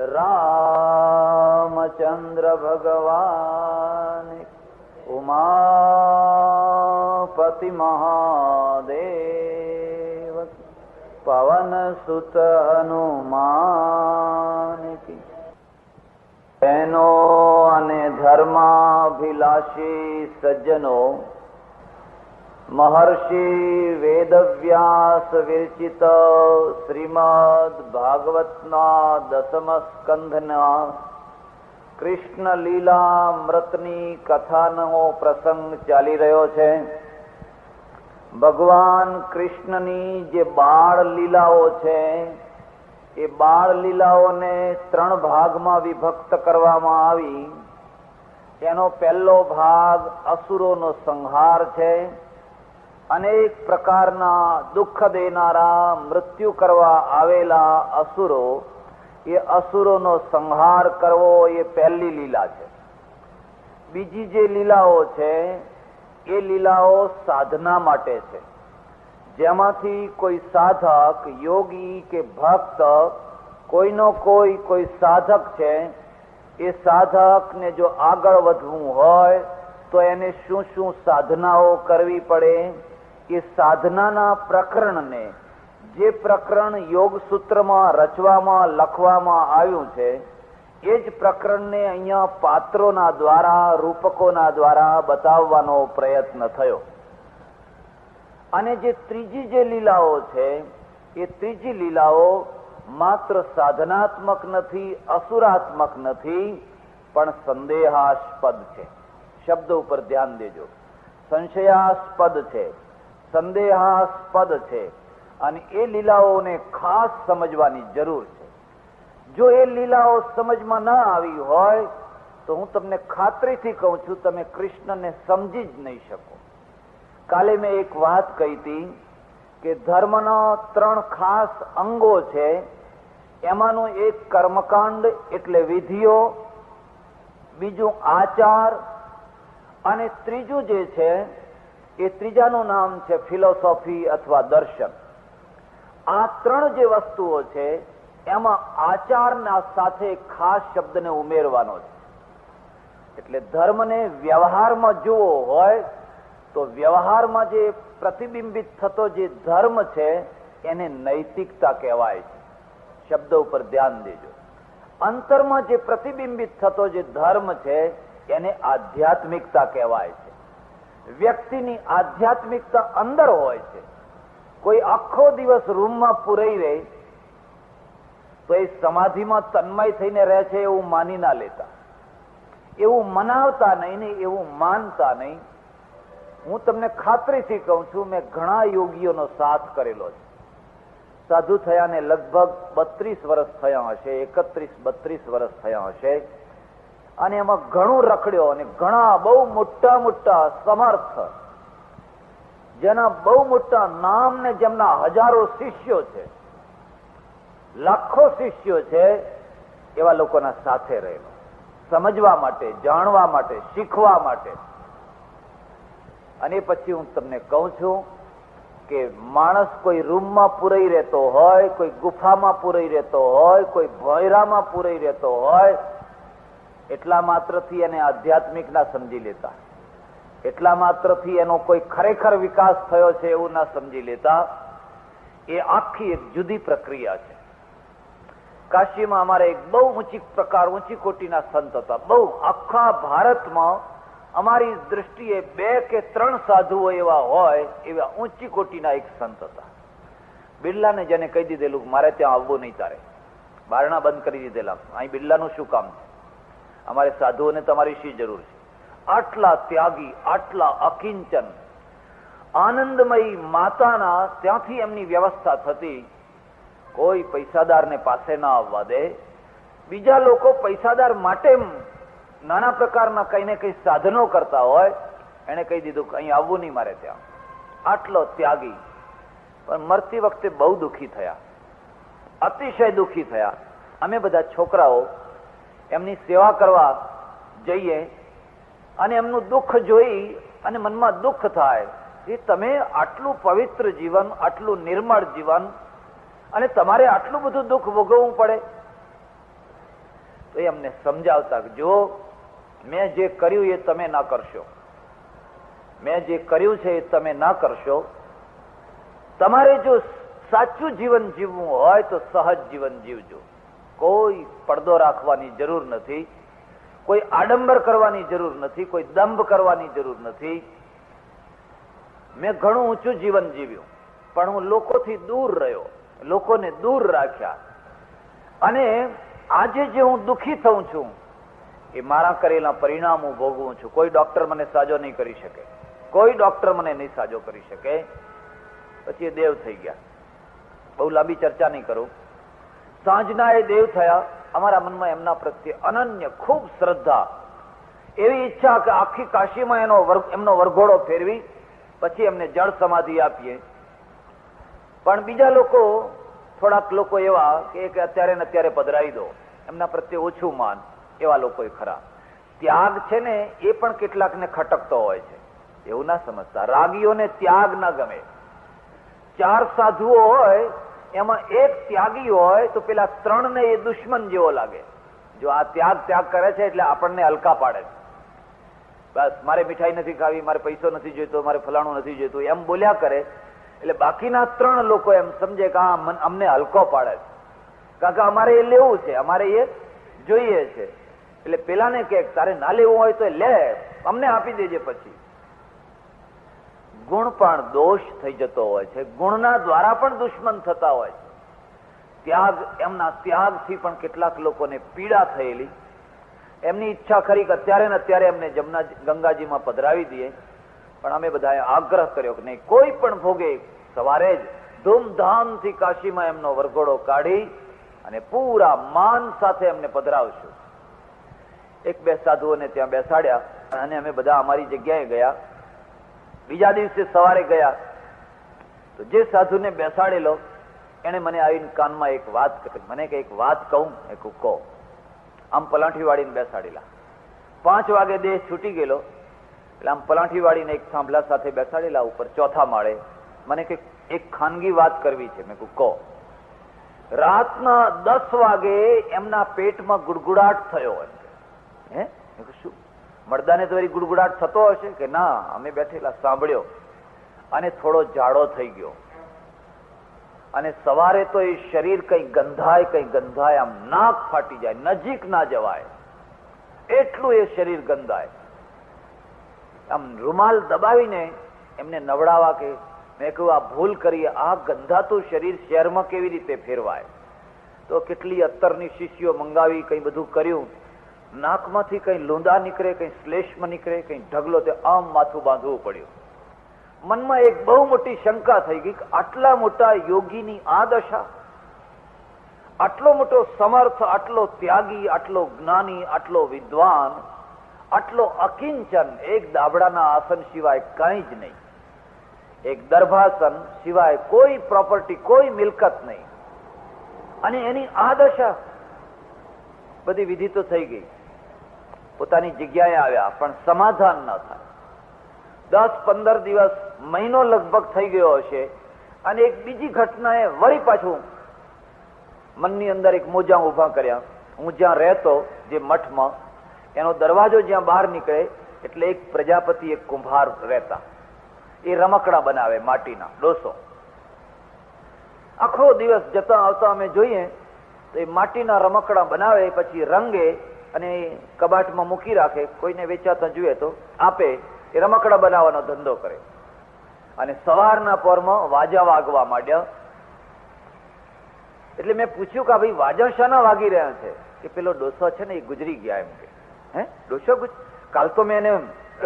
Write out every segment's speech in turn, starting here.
રામચંદ્ર ભગવાન ઉમાપતિ મહાદેવ પવન સુત હનુમાન કી. બહેનો અને ધર્માભિલાષી સજ્જનો, મહર્ષિ વેદવ્યાસ વિરચિત શ્રીમદ ભાગવતના 10મ સ્કંધના કૃષ્ણ લીલામૃતની કથાનો પ્રસંગ ચાલી રહ્યો છે. ભગવાન કૃષ્ણની જે બાળ લીલાઓ છે એ બાળ લીલાઓને 3 ભાગમાં વિભક્ત કરવામાં આવી. એનો પહેલો ભાગ અસુરોનો સંહાર છે. અનેક પ્રકારના દુઃખ દેનારા મૃત્યુ કરવા આવેલા અસુરો, એ અસુરોનો સંહાર કરવો એ પહેલી લીલા છે. બીજી જે લીલાઓ છે એ લીલાઓ સાધના માટે છે, જેમાંથી કોઈ સાધક, યોગી કે ભક્ત, કોઈનો કોઈ સાધક છે, એ સાધકને જો આગળ વધવું હોય તો એને શું શું સાધનાઓ કરવી પડે, એ સાધનાના પ્રકરણને, જે પ્રકરણ યોગ સૂત્રમાં રચવામાં લખવામાં આવ્યું છે, એ જ પ્રકરણને અહીંયા પાત્રોના દ્વારા, રૂપકોના દ્વારા બતાવવાનો પ્રયત્ન થયો. અને જે ત્રીજી જે લીલાઓ છે એ ત્રીજી લીલાઓ માત્ર સાધનાત્મક નથી, અસુરાત્મક નથી, પણ સંદેહાસ્પદ છે. શબ્દ ઉપર ધ્યાન દેજો. સંશયાસ્પદ છે, સંદેહાસ્પદ છે, અને એ લીલાઓને ખાસ સમજવાની જરૂર છે. જો એ લીલાઓ સમજમાં ના આવી હોય તો હું તમને ખાતરીથી કહું છું, તમે કૃષ્ણને સમજી જ નહીં શકો. કાલે મેં એક વાત કહી હતી કે ધર્મના 3 ખાસ અંગો છે. એમાંનું એક કર્મકાંડ એટલે વિધિઓ, બીજું આચાર, અને ત્રીજું જે છે એ ત્રીજાનું નામ છે ફિલોસોફી અથવા દર્શન. આ 3 જે વસ્તુઓ છે એમાં આચારના સાથે ખાસ શબ્દને ઉમેરવાનો છે. એટલે ધર્મને વ્યવહારમાં જોવો હોય તો વ્યવહારમાં જે પ્રતિબિંબિત થતો જે ધર્મ છે એને નૈતિકતા કહેવાય છે. શબ્દ ઉપર ધ્યાન દેજો. અંતરમાં જે પ્રતિબિંબિત થતો જે ધર્મ છે એને આધ્યાત્મિકતા કહેવાય છે. વ્યક્તિની આધ્યાત્મિકતા અંદર હોય છે. કોઈ આખો દિવસ રૂમમાં પૂરાઈ રહે તો એ સમાધિમાં તન્મય થઈને રહે છે એવું માની ના લેતા, એવું મનાવતા નહીં ને એવું માનતા નહીં. હું તમને ખાતરીથી કહું છું, મેં ઘણા યોગીઓનો સાથ કરેલો છે. સાધુ થયાને લગભગ 32 વર્ષ થયા હશે, 31-32 વર્ષ થયા હશે. અને એમાં ઘણું રખડ્યો, અને ઘણા બહુ મોટા મોટા સમર્થ, જેના બહુ મોટા નામ ને જેમના હજારો શિષ્યો છે, લાખો શિષ્યો છે, એવા લોકોના સાથે રહેલો, સમજવા માટે, જાણવા માટે, શીખવા માટે. અને પછી હું તમને કહું છું કે માણસ કોઈ રૂમમાં પૂરાઈ રહેતો હોય, કોઈ ગુફામાં પૂરાઈ રહેતો હોય, કોઈ ભોયરામાં પૂરાઈ રહેતો હોય, એટલા માત્રથી એને આધ્યાત્મિક ના સમજી લેતા, એટલા માત્રથી એનો કોઈ ખરેખર વિકાસ થયો છે એવું ના સમજી લેતા. એ આખી એક જુદી પ્રક્રિયા છે. કાશીમાં અમારે એક બહુ ઊંચી કોટીના સંત હતા. બહુ આખા ભારતમાં અમારી દ્રષ્ટિએ 2 કે 3 સાધુઓ એવા હોય એવા ઊંચી કોટીના એક સંત હતા. બિરલાને જેને કહી દીધેલું મારે ત્યાં આવવું નહીં, તારે બારણા બંધ કરી દીધેલા, અહીં બિરલાનું શું કામ છે, અમારે સાધુઓને તમારી શી જરૂર છે. આટલા ત્યાગી, આટલા અકિંચન, આનંદમયી માતાના ત્યાંથી એમની વ્યવસ્થા થતી. કોઈ પૈસાદારને પાસે ના આવવા દે. બીજા લોકો પૈસાદાર માટે નાના પ્રકારના કઈ ને કઈ સાધનો કરતા હોય, એને કહી દીધું કે અહીં આવવું નહીં મારે ત્યાં. આટલો ત્યાગી, પણ મરતી વખતે બહુ દુઃખી થયા, અતિશય દુઃખી થયા. અમે બધા છોકરાઓ એમની સેવા કરવા જઈએ અને એમનું દુઃખ જોઈ અને મનમાં દુઃખ થાય કે તમે આટલું પવિત્ર જીવન, આટલું નિર્મળ જીવન, અને તમારે આટલું બધું દુઃખ ભોગવવું પડે. તો એ અમને સમજાવતા કે જો મેં જે કર્યું એ તમે ના કરશો, મેં જે કર્યું છે એ તમે ના કરશો. તમારે જો સાચું જીવન જીવવું હોય તો સહજ જીવન જીવજો. કોઈ પડદો રાખવાની જરૂર નથી, કોઈ આડંબર કરવાની જરૂર નથી, કોઈ દંભ કરવાની જરૂર નથી. મેં ઘણું ઊંચું જીવન જીવ્યું, પણ હું લોકોથી દૂર રહ્યો, લોકોને દૂર રાખ્યા. અને આજે જે હું દુઃખી થઉં છું એ મારા કરેલા પરિણામ હું ભોગવું છું. કોઈ ડોક્ટર મને સાજો નહીં કરી શકે, કોઈ ડોક્ટર મને નહીં સાજો કરી શકે. પછી એ દેવ થઈ ગયા. બહુ લાંબી ચર્ચા નહીં કરું. સાંજના એ દેવ થયા. અમારા મનમાં એમના પ્રત્યે અનન્ય ખૂબ શ્રદ્ધા, એવી ઈચ્છા કે આખી કાશીમાં એમનો વરઘોડો ફેરવી પછી એમને જળ સમાધિ આપીએ. પણ બીજા લોકો, થોડાક લોકો એવા કે અત્યારે ને અત્યારે પધરાવી દો, એમના પ્રત્યે ઓછું માન, એવા લોકો ખરા. ત્યાગ છે ને એ પણ કેટલાકને ખટકતો હોય છે, એવું ના સમજતા. રાગીઓને ત્યાગ ના ગમે. 4 સાધુઓ હોય એમાં એક ત્યાગી હોય તો પેલા 3 ને એ દુશ્મન જેવો લાગે. જો આ ત્યાગ કરે છે એટલે આપણને હલકા પાડે છે. બસ મારે મીઠાઈ નથી ખાવી, મારે પૈસો નથી જોઈતો, મારે ફલાણું નથી જોઈતું, એમ બોલ્યા કરે. એટલે બાકીના 3 લોકો એમ સમજે કે આ અમને હલકો પાડે છે, કારણ કે અમારે એ લેવું છે, અમારે એ જોઈએ છે. એટલે પેલાને કે તારે ના લેવું હોય તો લે, અમને આપી દેજે. પછી ગુણ પણ દોષ થઈ જતો હોય છે, ગુણના દ્વારા પણ દુશ્મન થતા હોય છે. ત્યાગ, એમના ત્યાગથી પણ કેટલાક લોકોને પીડા થયેલી. એમની ઈચ્છા ખરી કે અત્યારે ને અત્યારે એમને ગંગાજીમાં પધરાવી દઈએ, પણ અમે બધાએ આગ્રહ કર્યો કે નહીં, કોઈ પણ ભોગે સવારે જ ધૂમધામથી કાશીમાં એમનો વરઘોડો કાઢી અને પૂરા માન સાથે એમને પધરાવશું. 1-2 સાધુઓને ત્યાં બેસાડ્યા અને અમે બધા અમારી જગ્યાએ ગયા. બીજા દિવસે સવારે ગયા તો જે સાધુને બેસાડેલો એને મને આવીને કાનમાં એક વાત કરી. મને કે એક વાત કહું? કહો. આમ પલાઠી વાળીને બેસાડેલા. 5 વાગે દેહ છૂટી ગયેલો એટલે આમ પલાઠી વાળીને એક થાંભલા સાથે બેસાડેલા ઉપર 4થા માળે. મને કે એક ખાનગી વાત કરવી છે. મેં કહો. રાતના 10 વાગે એમના પેટમાં ગુડગુડાટ થયો હોય. હે? શું મળદાને તો વળી ગુડગુડાટ થતો હશે કે ના? અમે બેઠેલા સાંભળ્યો અને થોડો જાડો થઈ ગયો. અને સવારે તો એ શરીર કઈ ગંધાય, આમ નાક ફાટી જાય, નજીક ના જવાય એટલું એ શરીર ગંધાય. આમ રૂમાલ દબાવીને એમને નવડાવવા કે મેં કહ્યું આ ભૂલ કરીએ, આ ગંધાતું શરીર શહેરમાં કેવી રીતે ફેરવાય? તો કેટલી અત્તરની શીશીઓ મંગાવી, કઈ બધું કર્યું. નાકમાંથી કઈ લૂંદા નીકળે, કઈ શ્લેષમાં નીકળે, કઈ ઢગલો, તે આમ માથું બાંધવું પડ્યું. મનમાં એક બહુ મોટી શંકા થઈ ગઈ કે આટલા મોટા યોગીની આ દશા, આટલો મોટો સમર્થ, આટલો ત્યાગી, આટલો જ્ઞાની, આટલો વિદ્વાન, આટલો અકિંચન, એક દાબડાના આસન સિવાય કઈ જ નહીં, એક દર્ભાસન સિવાય કોઈ પ્રોપર્ટી, કોઈ મિલકત નહીં, અને એની આ દશા. બધી વિધિ તો થઈ ગઈ, પોતાની જગ્યાએ આવ્યા, પણ સમાધાન ન થાય. 10-15 દિવસ, મહિનો લગભગ થઈ ગયો હશે, અને એક બીજી ઘટનાએ વળી પાછું મનની અંદર એક મોજા ઉભા કર્યા. હું જ્યાં રહેતો, જે મઠમાં, એનો દરવાજો જ્યાં બહાર નીકળે એટલે એક પ્રજાપતિ, એક કુંભાર રહેતા. એ રમકડા બનાવે, માટીના ડોસો. આખો દિવસ જતા આવતા અમે જોઈએ તો એ માટીના રમકડા બનાવે, પછી રંગે અને કબાટમાં મૂકી રાખે. કોઈને વેચાતા જોઈએ તો આપે. એ રમકડા બનાવવાનો ધંધો કરે. અને સવારના પોરમાં વાજા વાગવા માંડ્યા. એટલે મેં પૂછ્યું કે ભાઈ વાજા શાના વાગી રહ્યા છે? કે પેલો ડોસો છે ને એ ગુજરી ગયા. એમ કે હે ડોસો? કાલ તો મેં એને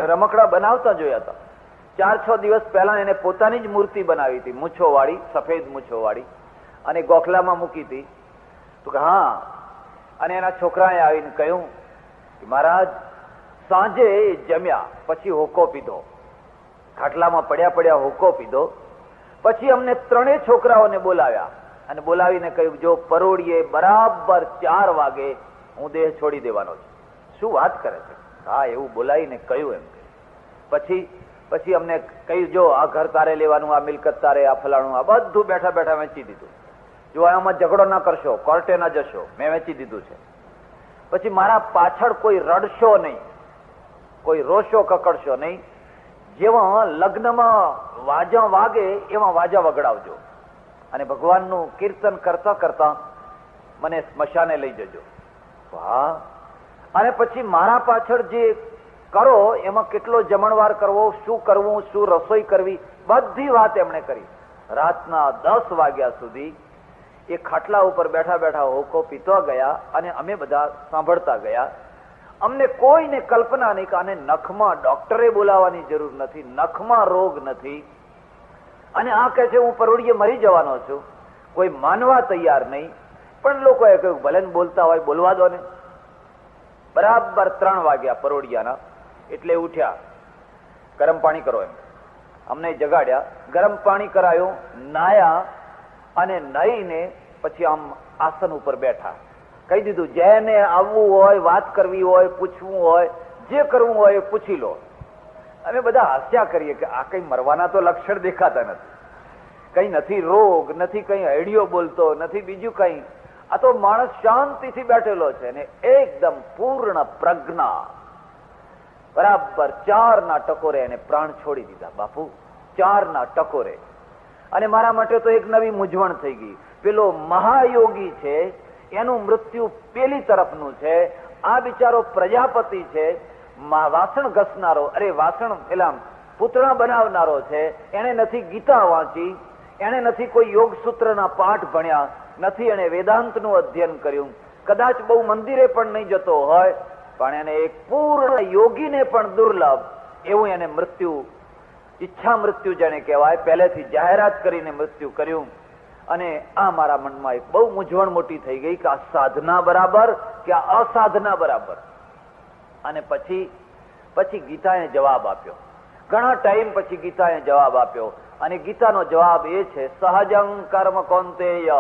રમકડા બનાવતા જોયા હતા. 4-6 દિવસ પહેલા એને પોતાની જ મૂર્તિ બનાવી હતી, મૂછો વાળી, સફેદ મૂછો વાળી, અને ગોખલામાં મૂકી હતી. તો કે હા. અને એના છોકરાએ આવીને કહ્યું કે મહારાજ, સાંજે જમ્યા પછી હોકો પીધો, ખાટલામાં પડ્યા હોકો પીધો. પછી અમને 3 છોકરાઓને બોલાવ્યા અને બોલાવીને કહ્યું જો પરોળીએ બરાબર 4 વાગે હું દેહ છોડી દેવાનો છું. શું વાત કરે છે? હા, એવું બોલાવીને કહ્યું. એમ પછી અમને કહ્યું જો આ ઘર તારે લેવાનું, આ મિલકત તારે, આ ફલાણું, આ બધું બેઠા બેઠા વેચી દીધું. જો આમાં ઝઘડો ના કરશો, કોર્ટે ના જશો, મેં વેચી દીધું છે. પછી મારા પાછળ કોઈ રડશો નહીં, કોઈ રોશો કકડશો નહીં. જેવા લગ્નમાં વાજા વાગે એવા વાજા વગડાવજો અને ભગવાનનું કીર્તન કરતા કરતા મને સ્મશાને લઈ જજો. વાહ! અને પછી મારા પાછળ જે કરો એમાં કેટલો જમણવાર કરવો, શું કરવું, શું રસોઈ કરવી, બધી વાત એમણે કરી. રાતના 10 વાગ્યા સુધી એ ખાટલા ઉપર બેઠા બેઠા હોકો પીતો ગયા અને અમે બધા સાંભળતા ગયા. અમને કોઈને કલ્પના નહીં કે આને નખમાં ડોક્ટરે બોલાવવાની જરૂર નથી, નખમાં રોગ નથી, અને આ કહે છે હું પરોડીએ મરી જવાનો છું. કોઈ માનવા તૈયાર નહીં. પણ લોકોએ કહ્યું ભલે ને બોલતા હોય બોલવા દો ને. બરાબર 3 વાગ્યા પરોડિયાના. એટલે ઉઠ્યા, ગરમ પાણી કરો એમ અમને જગાડ્યા. ગરમ પાણી કરાયું, નાયા અને નાઈને પછી આમ આસન ઉપર બેઠા. કહી દીધું જેને આવવું હોય, વાત કરવી હોય, પૂછવું હોય, જે કરવું હોય એ પૂછી લો. અમે બધા હાસ્યા કરીએ કે આ કઈ મરવાના તો લક્ષણ દેખાતા નથી, કઈ નથી રોગ, નથી કઈ હૈડિયો બોલતો નથી, બીજું કઈ. આ તો માણસ શાંતિથી બેઠેલો છે ને એકદમ પૂર્ણ પ્રજ્ઞા. બરાબર 4ના ટકોરે એને પ્રાણ છોડી દીધા બાપુ, 4ના ટકોરે. અને મારા માટે તો એક નવી મૂંઝવણ થઈ ગઈ. પેલો મહાયોગી છે એનું મૃત્યુ પેલી તરફનું છે, આ બિચારો પ્રજાપતિ છે, વાસણ ઘસનારો, અરે વાસણ પેલા પૂતળા બનાવનારો છે, એને નથી ગીતા વાંચી, એને નથી કોઈ યોગ સૂત્રના પાઠ ભણ્યા, નથી એને વેદાંતનું અધ્યયન કર્યું, કદાચ બહુ મંદિરે પણ નહીં જતો હોય, પણ એને એક પૂર્ણ યોગીને પણ દુર્લભ એવું એને મૃત્યુ, ઈચ્છા મૃત્યુ જેને કહેવાય, પહેલેથી જાહેરાત કરીને મૃત્યુ કર્યું. અને આ મારા મનમાં એક બહુ મૂંઝવણ મોટી થઈ ગઈ કે આ સાધના બરાબર કે આ અસાધના બરાબર. અને પછી ગીતાએ જવાબ આપ્યો. ઘણા ટાઈમ પછી ગીતાએ જવાબ આપ્યો અને ગીતાનો જવાબ એ છે સહજં કર્મ કૌંતેય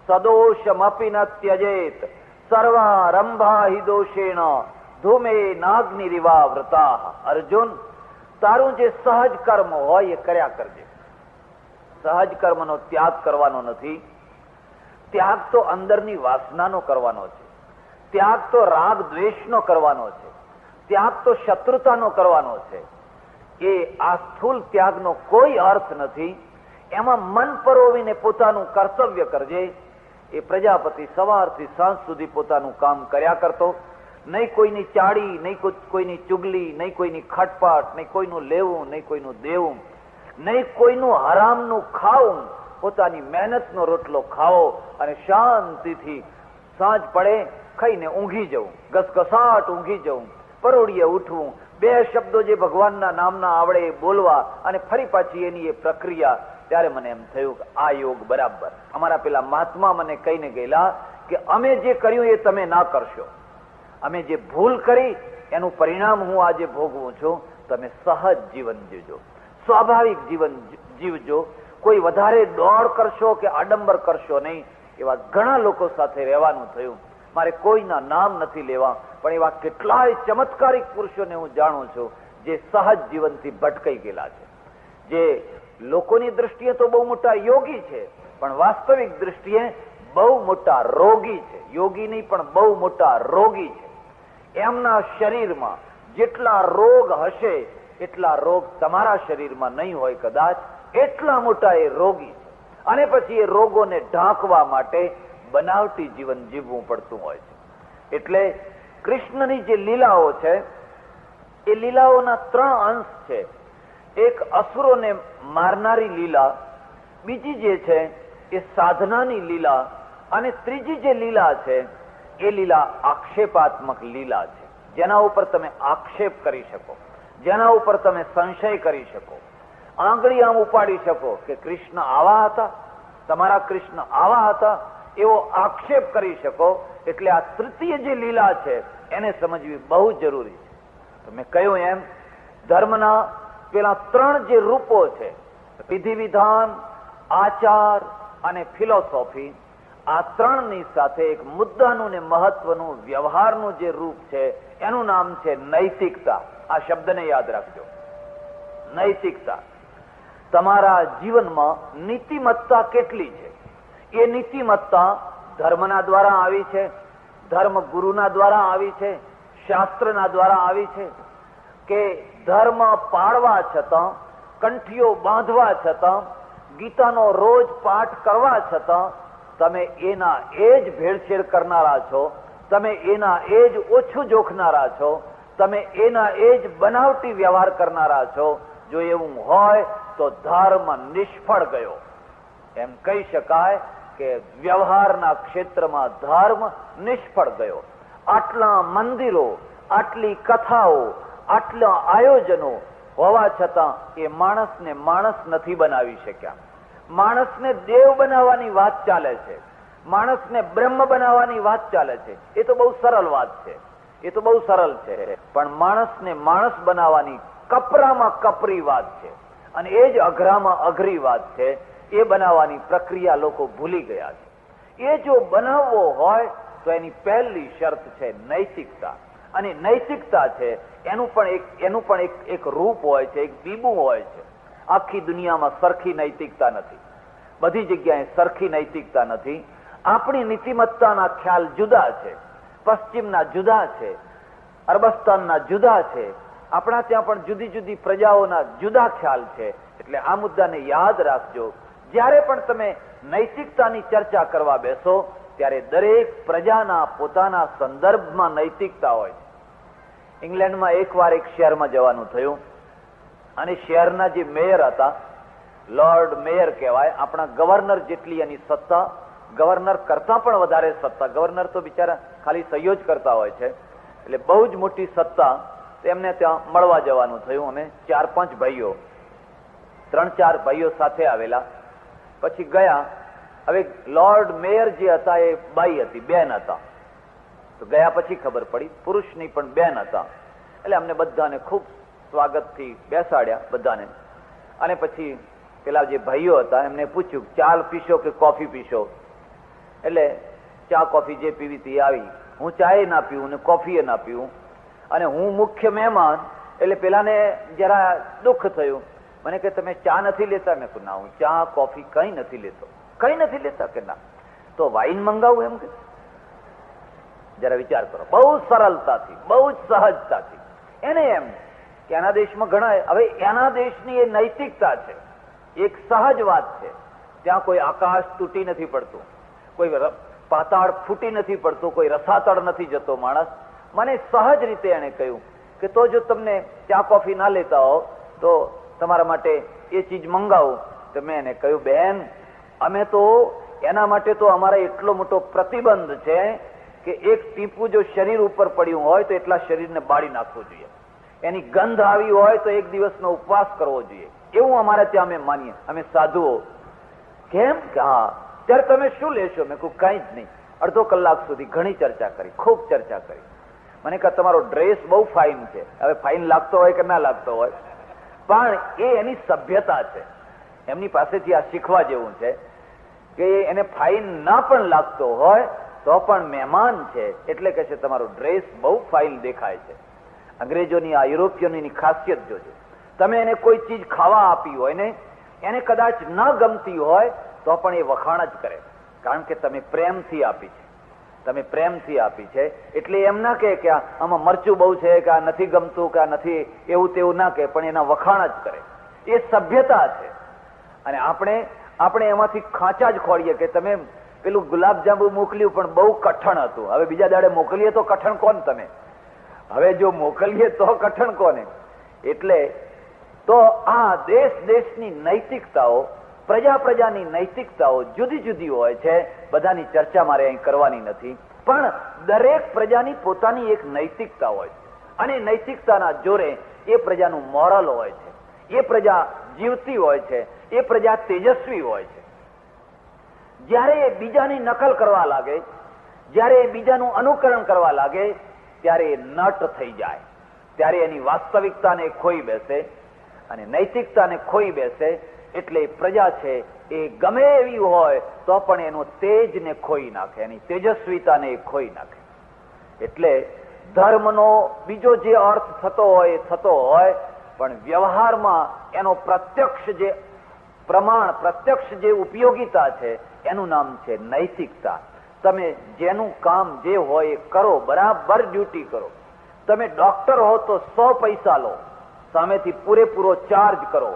સદોષમપી ન ત્યજેત સર્વારંભા હિ દોષેણ ધૂમે નાગ્નિરિવા વ્રતા. અર્જુન, તારું જે સહજ કર્મ હોય એ કર્યા કરજે. સહજ કર્મનો ત્યાગ કરવાનો નથી. ત્યાગ તો અંદરની વાસનાનો કરવાનો છે, ત્યાગ તો રાગ દ્વેષનો કરવાનો છે, ત્યાગ તો શત્રુતાનો કરવાનો છે. એ આ સ્થૂલ ત્યાગનો કોઈ અર્થ નથી. એમાં મન પરોવીને પોતાનું કર્તવ્ય કરજે. એ પ્રજાપતિ સવારથી સાંજ સુધી પોતાનું કામ કર્યા કરતો. નહીં કોઈની ચાડી, નહીં કોઈની ચુગલી, નહીં કોઈની ખટપટ, નહીં કોઈનું લેવું, નહીં કોઈનું દેવું, નહીં કોઈનું હરામનું ખાવું. પોતાની મહેનતનો રોટલો ખાવો અને શાંતિથી સાંજ પડે ખાઈને ઊંઘી જવું, ઘસઘસાટ ઊંઘી જવું, પરોડીએ ઉઠવું, 2 શબ્દો જે ભગવાનના નામના આવડે એ બોલવા અને ફરી પાછી એની એ પ્રક્રિયા. ત્યારે મને એમ થયું કે આ યોગ બરાબર. અમારા પેલા મહાત્મા મને કહીને ગયેલા કે અમે જે કર્યું એ તમે ના કરશો, અમે જે ભૂલ કરી એનું પરિણામ હું આજે ભોગવું છું. તમે સહજ જીવન જીવજો, સ્વાભાવિક જીવન જીવજો. કોઈ વધારે દોડ કરશો કે આડંબર કરશો નહીં. એવા ઘણા લોકો સાથે રહેવાનું થયું. મારે કોઈના નામ નથી લેવા, પણ એવા કેટલાય ચમત્કારિક પુરુષોને હું જાણું છું જે સહજ જીવનથી ભટકાઈ ગયેલા છે, જે લોકોની દ્રષ્ટિએ તો બહુ મોટા યોગી છે પણ વાસ્તવિક દ્રષ્ટિએ બહુ મોટા રોગી છે. યોગી નહીં પણ બહુ મોટા રોગી છે. એમના શરીરમાં જેટલા રોગ હશે એટલા રોગ તમારા શરીરમાં નહીં હોય કદાચ, એટલા મોટા એ રોગી છે. અને પછી એ રોગોને ઢાંકવા માટે બનાવટી જીવન જીવવું પડતું હોય છે. એટલે કૃષ્ણની જે લીલાઓ છે એ લીલાઓના 3 અંશ છે. એક અસુરોને મારનારી લીલા, બીજી જે છે એ સાધનાની લીલા, અને ત્રીજી જે લીલા છે એ લીલા આક્ષેપાત્મક લીલા છે, જેના ઉપર તમે આક્ષેપ કરી શકો, જેના ઉપર તમે સંશય કરી શકો, આંગળી આમ ઉપાડી શકો કે કૃષ્ણ આવા હતા, તમારા કૃષ્ણ આવા હતા, એવો આક્ષેપ કરી શકો. એટલે આ તૃતીય જે લીલા છે એને સમજવી બહુ જરૂરી છે. તમે કહ્યું એમ ધર્મના પેલા 3 જે રૂપો છે, વિધિ વિધાન, આચાર અને ફિલોસોફી, આ 3ની સાથે એક મુદ્દાનું ને મહત્વનું વ્યવહારનું જે રૂપ છે એનું નામ છે નૈતિકતા. આ શબ્દને યાદ રાખજો, નૈતિકતા. તમારા જીવનમાં નીતિમત્તા કેટલી છે? એ નીતિમત્તા ધર્મના દ્વારા આવી છે, ધર્મ ગુરુના દ્વારા આવી છે, શાસ્ત્રના દ્વારા આવી છે કે ધર્મ પાળવા છતાં, કંઠીઓ બાંધવા છતાં, ગીતાનો રોજ પાઠ કરવા છતાં તમે એના એ જ ભેળસેળ કરનારા છો, તમે એના એ જ ઓછું જોખનારા છો, તમે એના એ જ બનાવટી વ્યવહાર કરનારા છો. જો એવું હોય તો ધર્મ નિષ્ફળ ગયો. એમ કહી શકાય કે વ્યવહારના ક્ષેત્રમાં ધર્મ નિષ્ફળ ગયો. આટલા મંદિરો, આટલી કથાઓ, આટલા આયોજનો હોવા છતાં એ માણસને માણસ નથી બનાવી શક્યા. માણસને દેવ બનાવવાની વાત ચાલે છે, માણસને બ્રહ્મ બનાવવાની વાત ચાલે છે. એ તો બહુ સરળ વાત છે, એ તો બહુ સરળ છે. પણ માણસને માણસ બનાવવાની કપરામાં કપરી વાત છે, અને એ જ અઘરામાં અઘરી વાત છે. એ બનાવવાની પ્રક્રિયા લોકો ભૂલી ગયા છે. એ જો બનાવવો હોય તો એની પહેલી શરત છે નૈતિકતા. અને નૈતિકતા છે એનું પણ એક રૂપ હોય છે, એક બીબું હોય છે. આખી દુનિયામાં સરખી નૈતિકતા નથી, બધી જગ્યાએ સરખી નૈતિકતા નથી. આપણી નીતિમત્તાના ખ્યાલ જુદા છે, પશ્ચિમના જુદા છે, અરબસ્તાનના જુદા છે. આપણા ત્યાં પણ જુદી જુદી પ્રજાઓના જુદા ખ્યાલ છે. એટલે આ મુદ્દાને યાદ રાખજો. જ્યારે પણ તમે નૈતિકતાની ચર્ચા કરવા બેસો ત્યારે દરેક પ્રજાના પોતાના સંદર્ભમાં નૈતિકતા હોય છે. ઇંગ્લેન્ડમાં એકવાર એક શહેરમાં જવાનું થયું, અને શહેરના જે મેયર હતા, લોર્ડ મેયર કહેવાય, આપણા ગવર્નર જેટલી એની સત્તા, ગવર્નર કરતા પણ વધારે સત્તા. ગવર્નર તો બિચારા ખાલી સહયોગ કરતા હોય છે, એટલે બહુ જ મોટી સત્તા. તેમને ત્યાં મળવા જવાનું થયું. અમે 4-5 ભાઈઓ, 3-4 ભાઈઓ સાથે આવેલા. પછી ગયા. હવે લોર્ડ મેયર જે હતા એ બાઈ હતી, બેન હતા. તો ગયા પછી ખબર પડી પુરુષની પણ બેન હતા. એટલે અમને બધાને ખૂબ સ્વાગતથી બેસાડ્યા બધાને. અને પછી પેલા જે ભાઈઓ હતા એમને પૂછ્યું ચા પીશો કે કોફી પીશો. એટલે ચા કોફી જે પીવી તે આવી. હું ચાય ના પીવું ને કોફીએ ના પીવું, અને હું મુખ્ય મહેમાન. એટલે પેલાને જરા દુઃખ થયું. મને કે તમે ચા નથી લેતા? મેં કહ્યું ના, હું ચા કોફી કઈ નથી લેતો. કઈ નથી લેતા? કે ના. તો વાઈન મંગાવું? એમ કે જરા વિચાર કરો. બહુ સરળતાથી, બહુ જ સહજતાથી. એને એમ કે એના દેશમાં ઘણા, હવે એના દેશની એ નૈતિકતા છે, એક સહજ વાત છે. ત્યાં કોઈ આકાશ તૂટી નથી પડતું, કોઈ પાતાળ ફૂટી નથી પડતું, કોઈ રસાતળ નથી જતો માણસ. મને સહજ રીતે એને કહ્યું કે તો જો તમને ચા કોફી ના લેતા હો તો તમારા માટે એ ચીજ મંગાવું. તો મેં એને કહ્યું બેન, અમે તો એના માટે તો અમારા એટલો મોટો પ્રતિબંધ છે કે એક ટીપું જો શરીર ઉપર પડ્યું હોય તો એટલા શરીરને બાળી નાખવું જોઈએ. એની ગંધ આવી હોય તો એક દિવસનો ઉપવાસ કરવો જોઈએ. એવું અમારે ત્યાં અમે માનીએ, અમે સાધુઓ. કેમ? કે હા. ત્યારે તમે શું લેશો? મેં કહ્યું કઈ જ નહીં. અડધો કલાક સુધી ઘણી ચર્ચા કરી, ખૂબ ચર્ચા કરી. મને કહે તમારો ડ્રેસ બહુ ફાઇન છે. હવે ફાઇન લાગતો હોય કે ના લાગતો હોય, પણ એ એની સભ્યતા છે. એમની પાસેથી આ શીખવા જેવું છે કે એને ફાઇન ના પણ લાગતો હોય તો પણ મહેમાન છે એટલે કે છે તમારો ડ્રેસ બહુ ફાઇન દેખાય છે. અંગ્રેજોની, આ યુરોપિયનની ખાસિયત જોજો. તમે એને કોઈ ચીજ ખાવા આપી હોય ને, એને કદાચ ન ગમતી હોય તો પણ એ વખાણ જ કરે, કારણ કે તમે પ્રેમથી આપી છે, તમે પ્રેમથી આપી છે. એટલે એમ ના કહે કે આમાં મરચું બહુ છે, કે આ નથી ગમતું, કે આ નથી, એવું તેવું ના કહે, પણ એના વખાણ જ કરે. એ સભ્યતા છે. અને આપણે એમાંથી ખાંચા જ ખોડીએ કે તમે પેલું ગુલાબજાંબુ મોકલ્યું પણ બહુ કઠણ હતું, હવે બીજા દાડે મોકલીએ તો કઠણ કોણ? તમે હવે જો મોકલીએ તો કઠણ કોને? એટલે તો આ દેશની નૈતિકતાઓ, પ્રજાની નૈતિકતાઓ જુદી જુદી હોય છે. બધાની ચર્ચા મારે અહીં કરવાની નથી, પણ દરેક પ્રજાની પોતાની એક નૈતિકતા હોય છે, અને નૈતિકતાના જોરે એ પ્રજાનું મોરલ હોય છે, એ પ્રજા જીવતી હોય છે, એ પ્રજા તેજસ્વી હોય છે. જ્યારે એ બીજાની નકલ કરવા લાગે, જ્યારે એ બીજાનું અનુકરણ કરવા લાગે, ત્યારે એ નટ થઈ જાય, ત્યારે એની વાસ્તવિકતાને ખોઈ બેસે અને નૈતિકતાને ખોઈ બેસે. એટલે પ્રજા છે એ ગમે એવી હોય તો પણ એનો તેજને ખોઈ નાખે, એની તેજસ્વીતાને ખોઈ નાખે. એટલે ધર્મનો બીજો જે અર્થ થતો હોય એ થતો હોય, પણ વ્યવહારમાં એનો પ્રત્યક્ષ જે પ્રમાણ, પ્રત્યક્ષ જે ઉપયોગિતા છે એનું નામ છે નૈતિકતા. તમે જેનું કામ જે હોય એ કરો, બરાબર ડ્યુટી કરો. તમે ડોક્ટર હો તો 100 પૈસા લો, સામેથી પૂરેપૂરો ચાર્જ કરો,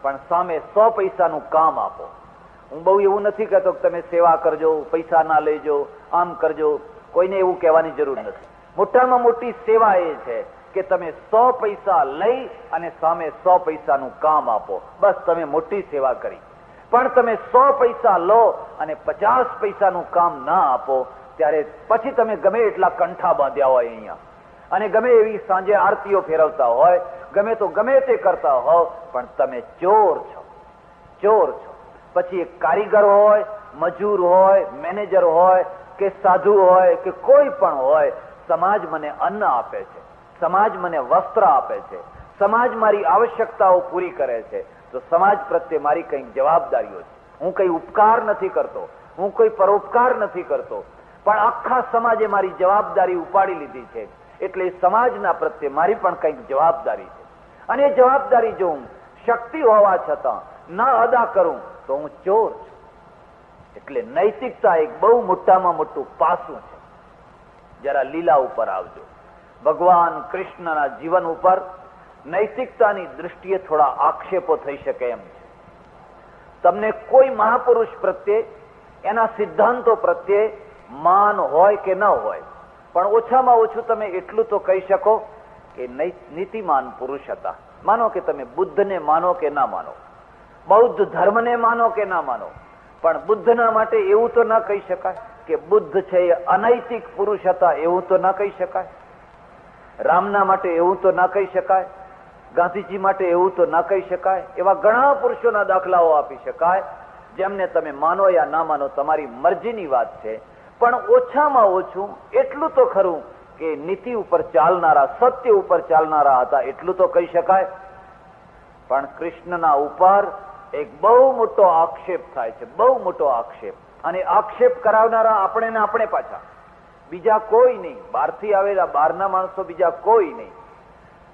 પણ સામે 100 પૈસાનું કામ આપો. હું બહુ એવું નથી કહેતો કે તમે સેવા કરજો, પૈસા ના લેજો, આમ કરજો. કોઈને એવું કહેવાની જરૂર નથી. મોટામાં મોટી સેવા એ છે કે તમે 100 પૈસા લઈ અને સામે 100 પૈસાનું કામ આપો. બસ તમે મોટી સેવા કરી. પણ તમે 100 પૈસા લો અને 50 પૈસાનું કામ ના આપો, ત્યારે પછી તમે ગમે એટલા કંઠા બાંધ્યા હોય અહીંયા, અને ગમે એવી સાંજે આરતીઓ ફેરવતા હોય, ગમે તો ગમે તે કરતા હો, પણ તમે ચોર છો, ચોર છો. પછી એક કારીગર હોય, મજૂર હોય, મેનેજર હોય કે સાધુ હોય કે કોઈ પણ હોય, સમાજ મને અન્ન આપે છે, સમાજ મને વસ્ત્ર આપે છે, સમાજ મારી આવશ્યકતાઓ પૂરી કરે છે, તો સમાજ પ્રત્યે મારી કંઈક જવાબદારીઓ છે. હું કઈ ઉપકાર નથી કરતો, હું કોઈ પરોપકાર નથી કરતો, પણ આખા સમાજે મારી જવાબદારી ઉપાડી લીધી છે, એટલે સમાજના પ્રત્યે મારી પણ કંઈક જવાબદારી છે. અને એ જવાબદારી જો હું શક્તિ હોવા છતાં ન અદા કરું તો હું ચોર છું. એટલે નૈતિકતા એક બહુ મોટામાં મોટું પાસું છે. જરા લીલા ઉપર આવજો. ભગવાન કૃષ્ણના જીવન ઉપર નૈતિકતાની દૃષ્ટિએ થોડા આક્ષેપો થઈ શકે એમ છે. તમને કોઈ મહાપુરુષ પ્રત્યે, એના સિદ્ધાંતો પ્રત્યે માન હોય કે ન હોય, પણ ઓછામાં ઓછું તમે એટલું તો કહી શકો કે નીતિમાન પુરુષ હતા. માનો કે તમે બુદ્ધને માનો કે ના માનો, બૌદ્ધ ધર્મને માનો કે ના માનો, પણ બુદ્ધના માટે એવું તો ન કહી શકાય કે બુદ્ધ છે એ અનૈતિક પુરુષ હતા, એવું તો ન કહી શકાય. રામના માટે એવું તો ન કહી શકાય, ગાંધીજી માટે એવું તો ન કહી શકાય. એવા ઘણા પુરુષોના દાખલાઓ આપી શકાય, જેમને તમે માનો યા ના માનો તમારી મરજીની વાત છે. પણ ઓછામાં ઓછું એટલું તો ખરું કે નીતિ ઉપર ચાલનારા, સત્ય ઉપર ચાલનારા હતા, એટલું તો કહી શકાય. પણ કૃષ્ણના ઉપર એક બહુ મોટો આક્ષેપ થાય છે, બહુ મોટો આક્ષેપ. અને આક્ષેપ કરાવનારા આપણે ને આપણે પાછા, બીજા કોઈ નહીં. બહારથી આવેલા બહારના માણસો, બીજા કોઈ નહીં.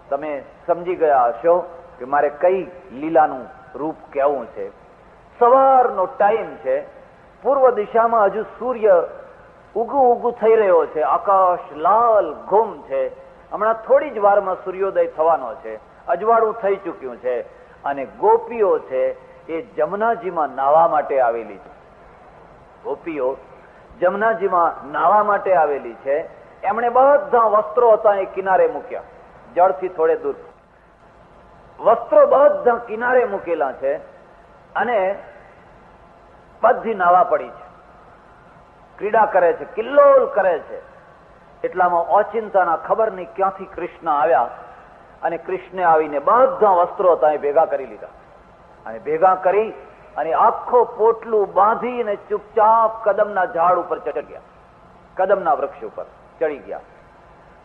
તમે સમજી ગયા હશો કે મારે કઈ લીલાનું રૂપ કહેવું છે. સવારનો ટાઈમ છે, પૂર્વ દિશામાં હજુ સૂર્ય ઉગું ઉગું થઈ રહ્યો છે, આકાશ લાલ ઘુમ છે. હમણાં થોડી જ વારમાં સૂર્યોદય થવાનો છે, અજવાળું થઈ ચૂક્યું છે. અને ગોપીઓ છે એ જમનાજીમાં નાહવા માટે આવેલી છે. ગોપીઓ જમનાજીમાં નાહવા માટે આવેલી છે. એમણે બધા વસ્ત્રો હતા એ કિનારે મૂક્યા, જળથી થોડે દૂર. વસ્ત્રો બધા કિનારે મૂકેલા છે અને બધી નાહવા પડી છે, ક્રીડા કરે છે, કિલ્લોલ કરે છે. એટલામાં ઓચિંતાના ખબર નહીં ક્યાંથી કૃષ્ણ આવ્યા, અને કૃષ્ણે આવીને બધા વસ્ત્રો હતા એ ભેગા કરી લીધા, અને ભેગા કરી અને આખો પોટલું બાંધીને ચૂપચાપ કદમના ઝાડ ઉપર ચડી ગયા, કદમના વૃક્ષ ઉપર ચડી ગયા.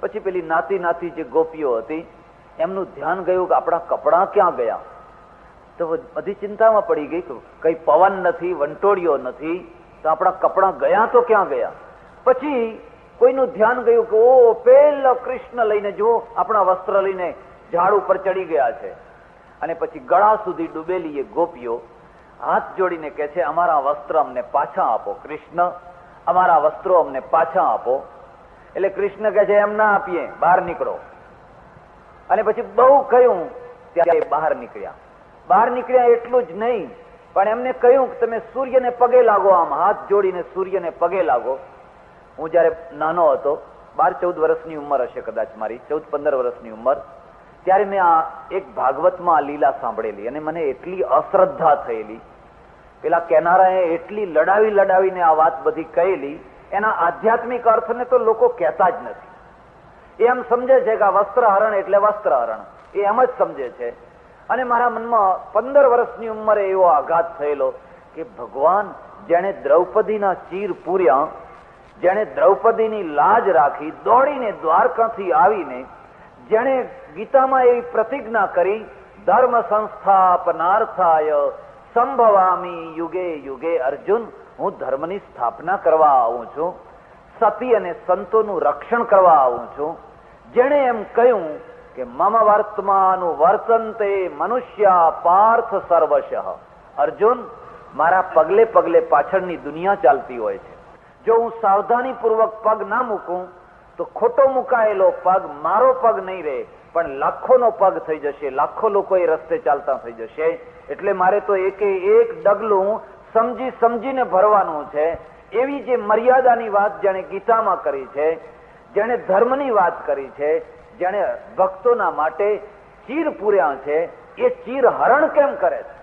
પછી પેલી નાતી નાતી જે ગોપીઓ હતી એમનું ધ્યાન ગયું કે આપણા કપડા ક્યાં ગયા. તો બધી ચિંતામાં પડી ગઈ કે કઈ પવન નથી, વંટોળિયો નથી, તો આપણા કપડા ગયા તો ક્યાં ગયા. પછી કોઈનું ધ્યાન ગયું કે ઓ પેલો કૃષ્ણ લઈને જુઓ, આપણા વસ્ત્ર લઈને ઝાડ ઉપર ચડી ગયા છે. અને પછી ગળા સુધી ડૂબેલી એ ગોપીઓ હાથ જોડીને કહે છે, અમારા વસ્ત્ર અમને પાછા આપો કૃષ્ણ, અમારા વસ્ત્રો અમને પાછા આપો. એટલે કૃષ્ણ કહે છે એમ ના આપીએ, બહાર નીકળો. અને પછી બહુ કહ્યું ત્યારે બહાર નીકળ્યા. બહાર નીકળ્યા એટલું જ નહીં, પણ એમને કહ્યું કે તમે સૂર્યને પગે લાગો, આમ હાથ જોડીને સૂર્યને પગે લાગો. હું જયારે નાનો હતો, 12-14 વર્ષની ઉંમર હશે કદાચ મારી, 14-15 વર્ષની ઉંમર, ત્યારે મેં આ એક ભાગવતમાં આ લીલા સાંભળેલી અને મને એટલી અશ્રદ્ધા થયેલી. પેલા કેનારાએ એટલી લડાવી લડાવીને આ વાત બધી કહેલી, એના આધ્યાત્મિક અર્થને તો લોકો કહેતા જ નથી. એ એમ સમજે છે કે આ વસ્ત્રહરણ એટલે વસ્ત્રહરણ, એ એમ જ સમજે છે. અને મારા મનમાં 15 વર્ષની ઉંમરે એવો આઘાત થયેલો કે ભગવાન જેણે દ્રૌપદીના ચીર પૂર્યા, જેણે દ્રૌપદીની લાજ રાખી, દોડીને દ્વારકાથી આવીને જેણે ગીતામાં એવી પ્રતિજ્ઞા કરી, ધર્મ સંસ્થાપનાર્થાય સંભવામી યુગે યુગે, અર્જુન હું ધર્મની સ્થાપના કરવા આવું છું, સતી અને સંતોનું રક્ષણ કરવા આવું છું. જેણે એમ કહ્યું કે મમ વર્તમાનું વર્તન્તે મનુષ્યા પાર્થ સર્વશઃ, અર્જુન મારા પગલે પગલે પાછળની દુનિયા ચાલતી હોય છે, જો હું સાવધાનીપૂર્વક પગ ના મૂકું તો ખોટો મુકાયેલો પગ મારો પગ નહીં રહે, પણ લાખોનો પગ થઈ જશે, લાખો લોકો એ રસ્તે ચાલતા થઈ જશે. એટલે મારે તો એક ડગલું સમજી સમજીને ભરવાનું છે. એવી જે મર્યાદાની વાત જેણે ગીતામાં કરી છે, જેણે ધર્મની વાત કરી છે, જેણે ભક્તોના માટે ચીર પૂર્યા છે, એ ચીર હરણ કેમ કરે છે?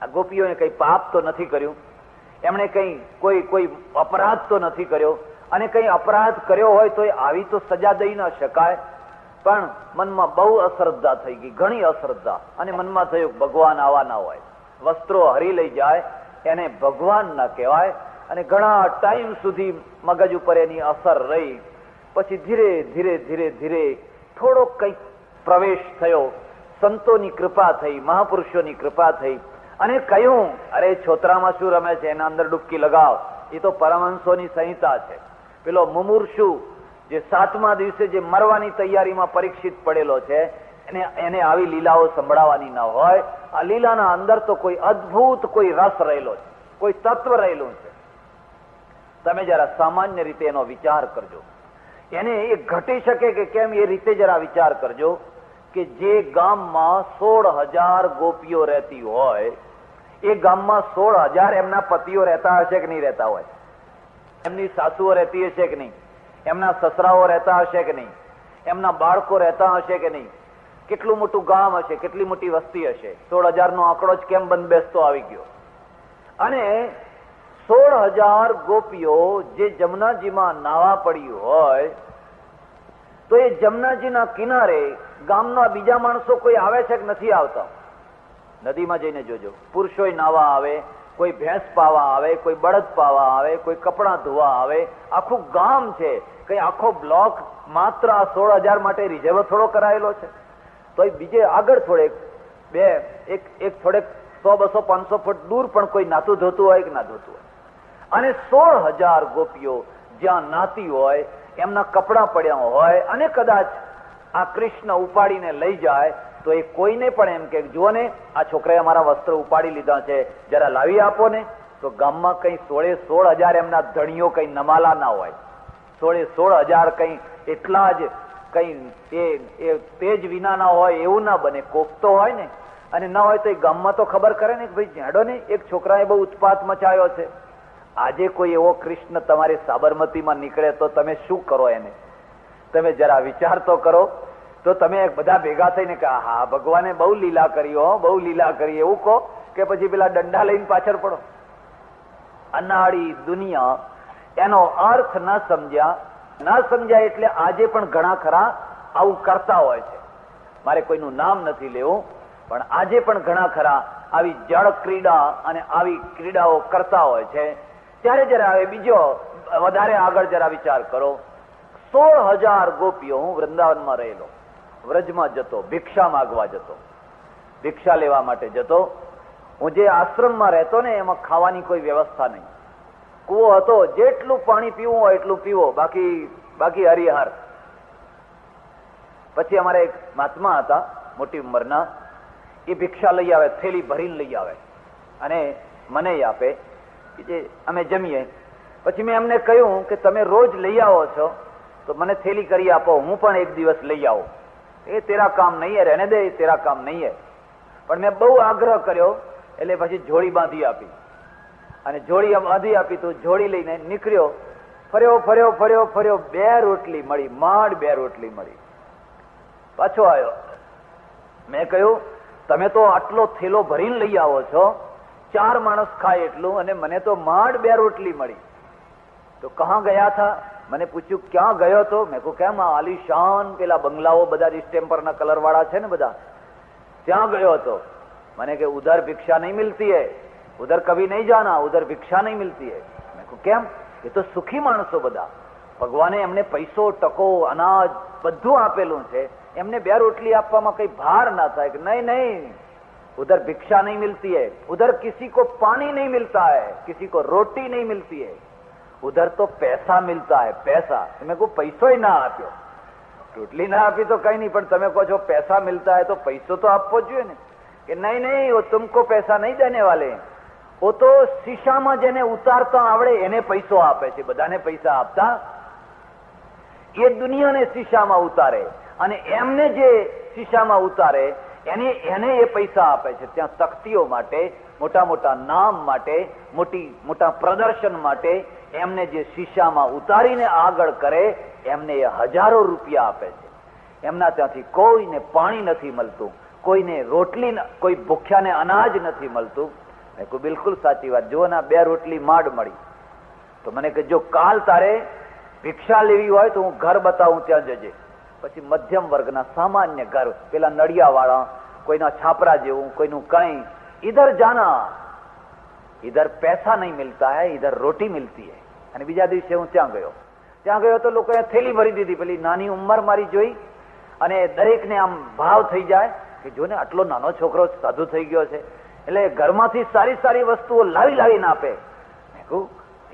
આ ગોપીઓએ કઈ પાપ તો નથી કર્યું, એમણે કઈ કોઈ અપરાધ તો નથી કર્યો, અને કઈ અપરાધ કર્યો હોય તો આવી તો સજા દઈ ન શકાય. પણ મનમાં બહુ અશ્રદ્ધા થઈ ગઈ, ઘણી અશ્રદ્ધા. અને મનમાં થયું ભગવાન આવા ના હોય, વસ્ત્રો હરી લઈ જાય એને ભગવાન ના કહેવાય. અને ઘણા ટાઈમ સુધી મગજ ઉપર એની અસર રહી. પછી ધીરે ધીરે ધીરે ધીરે થોડોક કંઈક પ્રવેશ થયો, સંતોની કૃપા થઈ, મહાપુરુષોની કૃપા થઈ, અને કહ્યું અરે છોતરામાં શું રમે છે, એના અંદર ડૂબકી લગાવ. એ તો પરમહંસોની સંહિતા છે. પેલો મુમૂર્ષુ જે 7મા દિવસે જે મરવાની તૈયારીમાં પરીક્ષિત પડેલો છે, એને આવી લીલાઓ સંભળાવવાની ન હોય. આ લીલાના અંદર તો કોઈ અદ્ભુત કોઈ રસ રહેલો છે, કોઈ તત્વ રહેલું છે. તમે જરા સામાન્ય રીતે એનો વિચાર કરજો. એને એ ઘટી શકે કે કેમ એ રીતે જરા વિચાર કરજો કે જે ગામમાં 16,000 ગોપીઓ રહેતી હોય, એ ગામમાં 16,000 એમના પતિઓ રહેતા હશે કે નહીં રહેતા હોય? એમની સાસુઓ રહેતી હશે કે નહીં? એમના સસરાઓ રહેતા હશે કે નહીં? એમના બાળકો રહેતા હશે કે નહીં? કેટલું મોટું ગામ હશે, કેટલી મોટી વસ્તી હશે? 16,000 નો આંકડો જ કેમ બંધ બેસતો આવી ગયો? અને 16,000 ગોપીઓ જે જમનાજીમાં નાવા પડી હોય, તો એ જમનાજીના કિનારે ગામના બીજા માણસો કોઈ આવે છે કે નથી આવતા? નદીમાં જઈને જોજો, પુરુષો નાવા આવે, કોઈ ભેંસ પાવા આવે, કોઈ બળદ પાવા આવે, કોઈ કપડાં ધોવા આવે. આખું ગામ છે, કઈ આખો બ્લોક માત્ર આ 16,000 માટે રિઝર્વ થોડો કરાયેલો છે? તો બીજે આગળ થોડેક એક થોડેક 100, 200, 500 ફૂટ દૂર પણ કોઈ નાતું ધોતું હોય કે ના ધોતું હોય. અને 16,000 ગોપીઓ જ્યાં નાતી હોય, એમના કપડા પડ્યા હોય, અને કદાચ આ કૃષ્ણ ઉપાડીને લઈ જાય તો એ કોઈને પણ એમ કે જુઓ ને, આ છોકરાએ અમારા વસ્ત્ર ઉપાડી લીધા છે, જરા લાવી આપો ને. તો ગામમાં કઈ 16,000 એમના ધણીઓ કઈ નમાલા ના હોય, 16,000 કઈ એટલા જ કઈ એ તેજ વિના ના હોય એવું ના બને. કોક તો હોય ને, અને ના હોય તો એ ગામમાં તો ખબર કરે ને કે ભાઈ ઝાડો ને એક છોકરાએ બહુ ઉત્પાત મચાયો છે. આજે કોઈ એવો કૃષ્ણ તમારી સાબરમતીમાં નીકળે તો તમે શું કરો એને? તમે જરા વિચાર તો કરો. તો તમે બધા ભેગા થઈને કે હા ભગવાને બહુ લીલા કરી, હો બહુ લીલા કરી, એવું કહો કે પછી પેલા દંડા લઈને પાછળ પડો? અનાળી દુનિયા એનો અર્થ ન સમજ્યા એટલે આજે પણ ઘણા ખરા આવું કરતા હોય છે. મારે કોઈનું નામ નથી લેવું, પણ આજે પણ ઘણા ખરા આવી જળ ક્રીડા અને આવી ક્રીડાઓ કરતા હોય છે. ત્યારે જરા હવે બીજો વધારે આગળ જરા વિચાર કરો. 16,000 ગોપીઓ, હું વૃંદાવનમાં રહેલો, વ્રજમાં જતો, ભિક્ષા માગવા જતો, ભિક્ષા લેવા માટે જતો. હું જે આશ્રમમાં રહેતો ને એમાં ખાવાની કોઈ વ્યવસ્થા નહીં. કૂવો હતો, જેટલું પાણી પીવું હોય એટલું પીવો, બાકી હરિહર. પછી અમારે એક મહાત્મા હતા મોટી ઉંમરના, એ ભિક્ષા લઈ આવે, થેલી ભરીને લઈ આવે અને મને આપે. જે અમે જમીએ પછી મેં એમને કહ્યું કે તમે રોજ લઈ આવો છો તો મને થેલી કરી આપો, હું પણ એક દિવસ લઈ આવું. એ તેરા કામ નહીં હે, રહેને દે, તેરા કામ નહીં હે. પણ મેં બહુ આગ્રહ કર્યો એટલે પછી જોડી બાંધી આપી. અને જોડી બાંધી આપી તો જોડી લઈને નીકળ્યો. ફર્યો, 2 રોટલી મળી, માંડ 2 રોટલી મળી. પાછો આવ્યો. મેં કહ્યું તમે તો આટલો થેલો ભરીને લઈ આવો છો, 4 માણસ ખાય એટલું, અને મને તો માંડ 2 રોટલી મળી. તો કહા ગયા થા? મને પૂછ્યું ક્યાં ગયો તો? મેં કહું કેમ આલીશાન પેલા બંગલાઓ બધા ડિસ્ટેમ્પરના કલર વાળા છે ને બધા, ત્યાં ગયો હતો. મને કે ઉધર ભિક્ષા નહીં મિલતી હૈ, ઉધર કભી નહીં જાના, ઉધર ભિક્ષા નહીં મિલતી હૈ. મેં કહું કેમ? એ તો સુખી માણસો બધા, ભગવાને એમને પૈસો, ટકો, અનાજ બધું આપેલું છે, એમને 2 રોટલી આપવામાં કઈ ભાર ના થાય કે નહીં, उधर भिक्षा नहीं मिलती है, उधर किसी को पानी नहीं मिलता है, किसी को रोटी नहीं मिलती है, उधर तो पैसा मिलता है, पैसा. તમે કહો પૈસો ના આપ્યો, રોટલી ના આપી તો કઈ નહીં, પણ તમે કહો છો પૈસા મિલતા है તો પૈસો તો આપવો જોઈએ ને. કે नहीं वो तुमको पैसा नहीं देने वाले, તો શીશામાં જેને ઉતારતા આવડે એને પૈસો આપે છે, બધાને પૈસા આપતા. એ દુનિયાને શીશામાં ઉતારે અને એમને જે શીશામાં ઉતારે એને એ પૈસા આપે છે. ત્યાં શક્તિઓ માટે, મોટા મોટા નામ માટે, મોટા પ્રદર્શન માટે એમને જે શીશામાં ઉતારીને આગળ કરે એમને એ હજારો રૂપિયા આપે છે. એમના ત્યાંથી કોઈને પાણી નથી મળતું, કોઈને રોટલી, કોઈ ભૂખ્યાને અનાજ નથી મળતું. મેં કહ્યું બિલકુલ સાચી વાત. જો ના 2 રોટલી માંડ મળી તો મને કે જો કાલ તારે ભિક્ષા લેવી હોય તો હું ઘર બતાવું ત્યાં જજે. પછી મધ્યમ વર્ગના સામાન્ય ઘર, પેલા નડિયા વાળા, કોઈના છાપરા જેવું, કોઈનું કઈ, ઇધર જાના, ઇધર પૈસા નહીં મિલતા હૈ, ઇધર રોટી મિલતી હૈ. અને બીજા દિવસે હું ત્યાં ગયો તો લોકોએ થેલી ભરી દીધી. પેલી નાની ઉંમર મારી જોઈ અને દરેકને આમ ભાવ થઈ જાય કે જો ને આટલો નાનો છોકરો સાધુ થઈ ગયો છે, એટલે ઘરમાંથી સારી સારી વસ્તુઓ લાવીને આપે. મેં કહું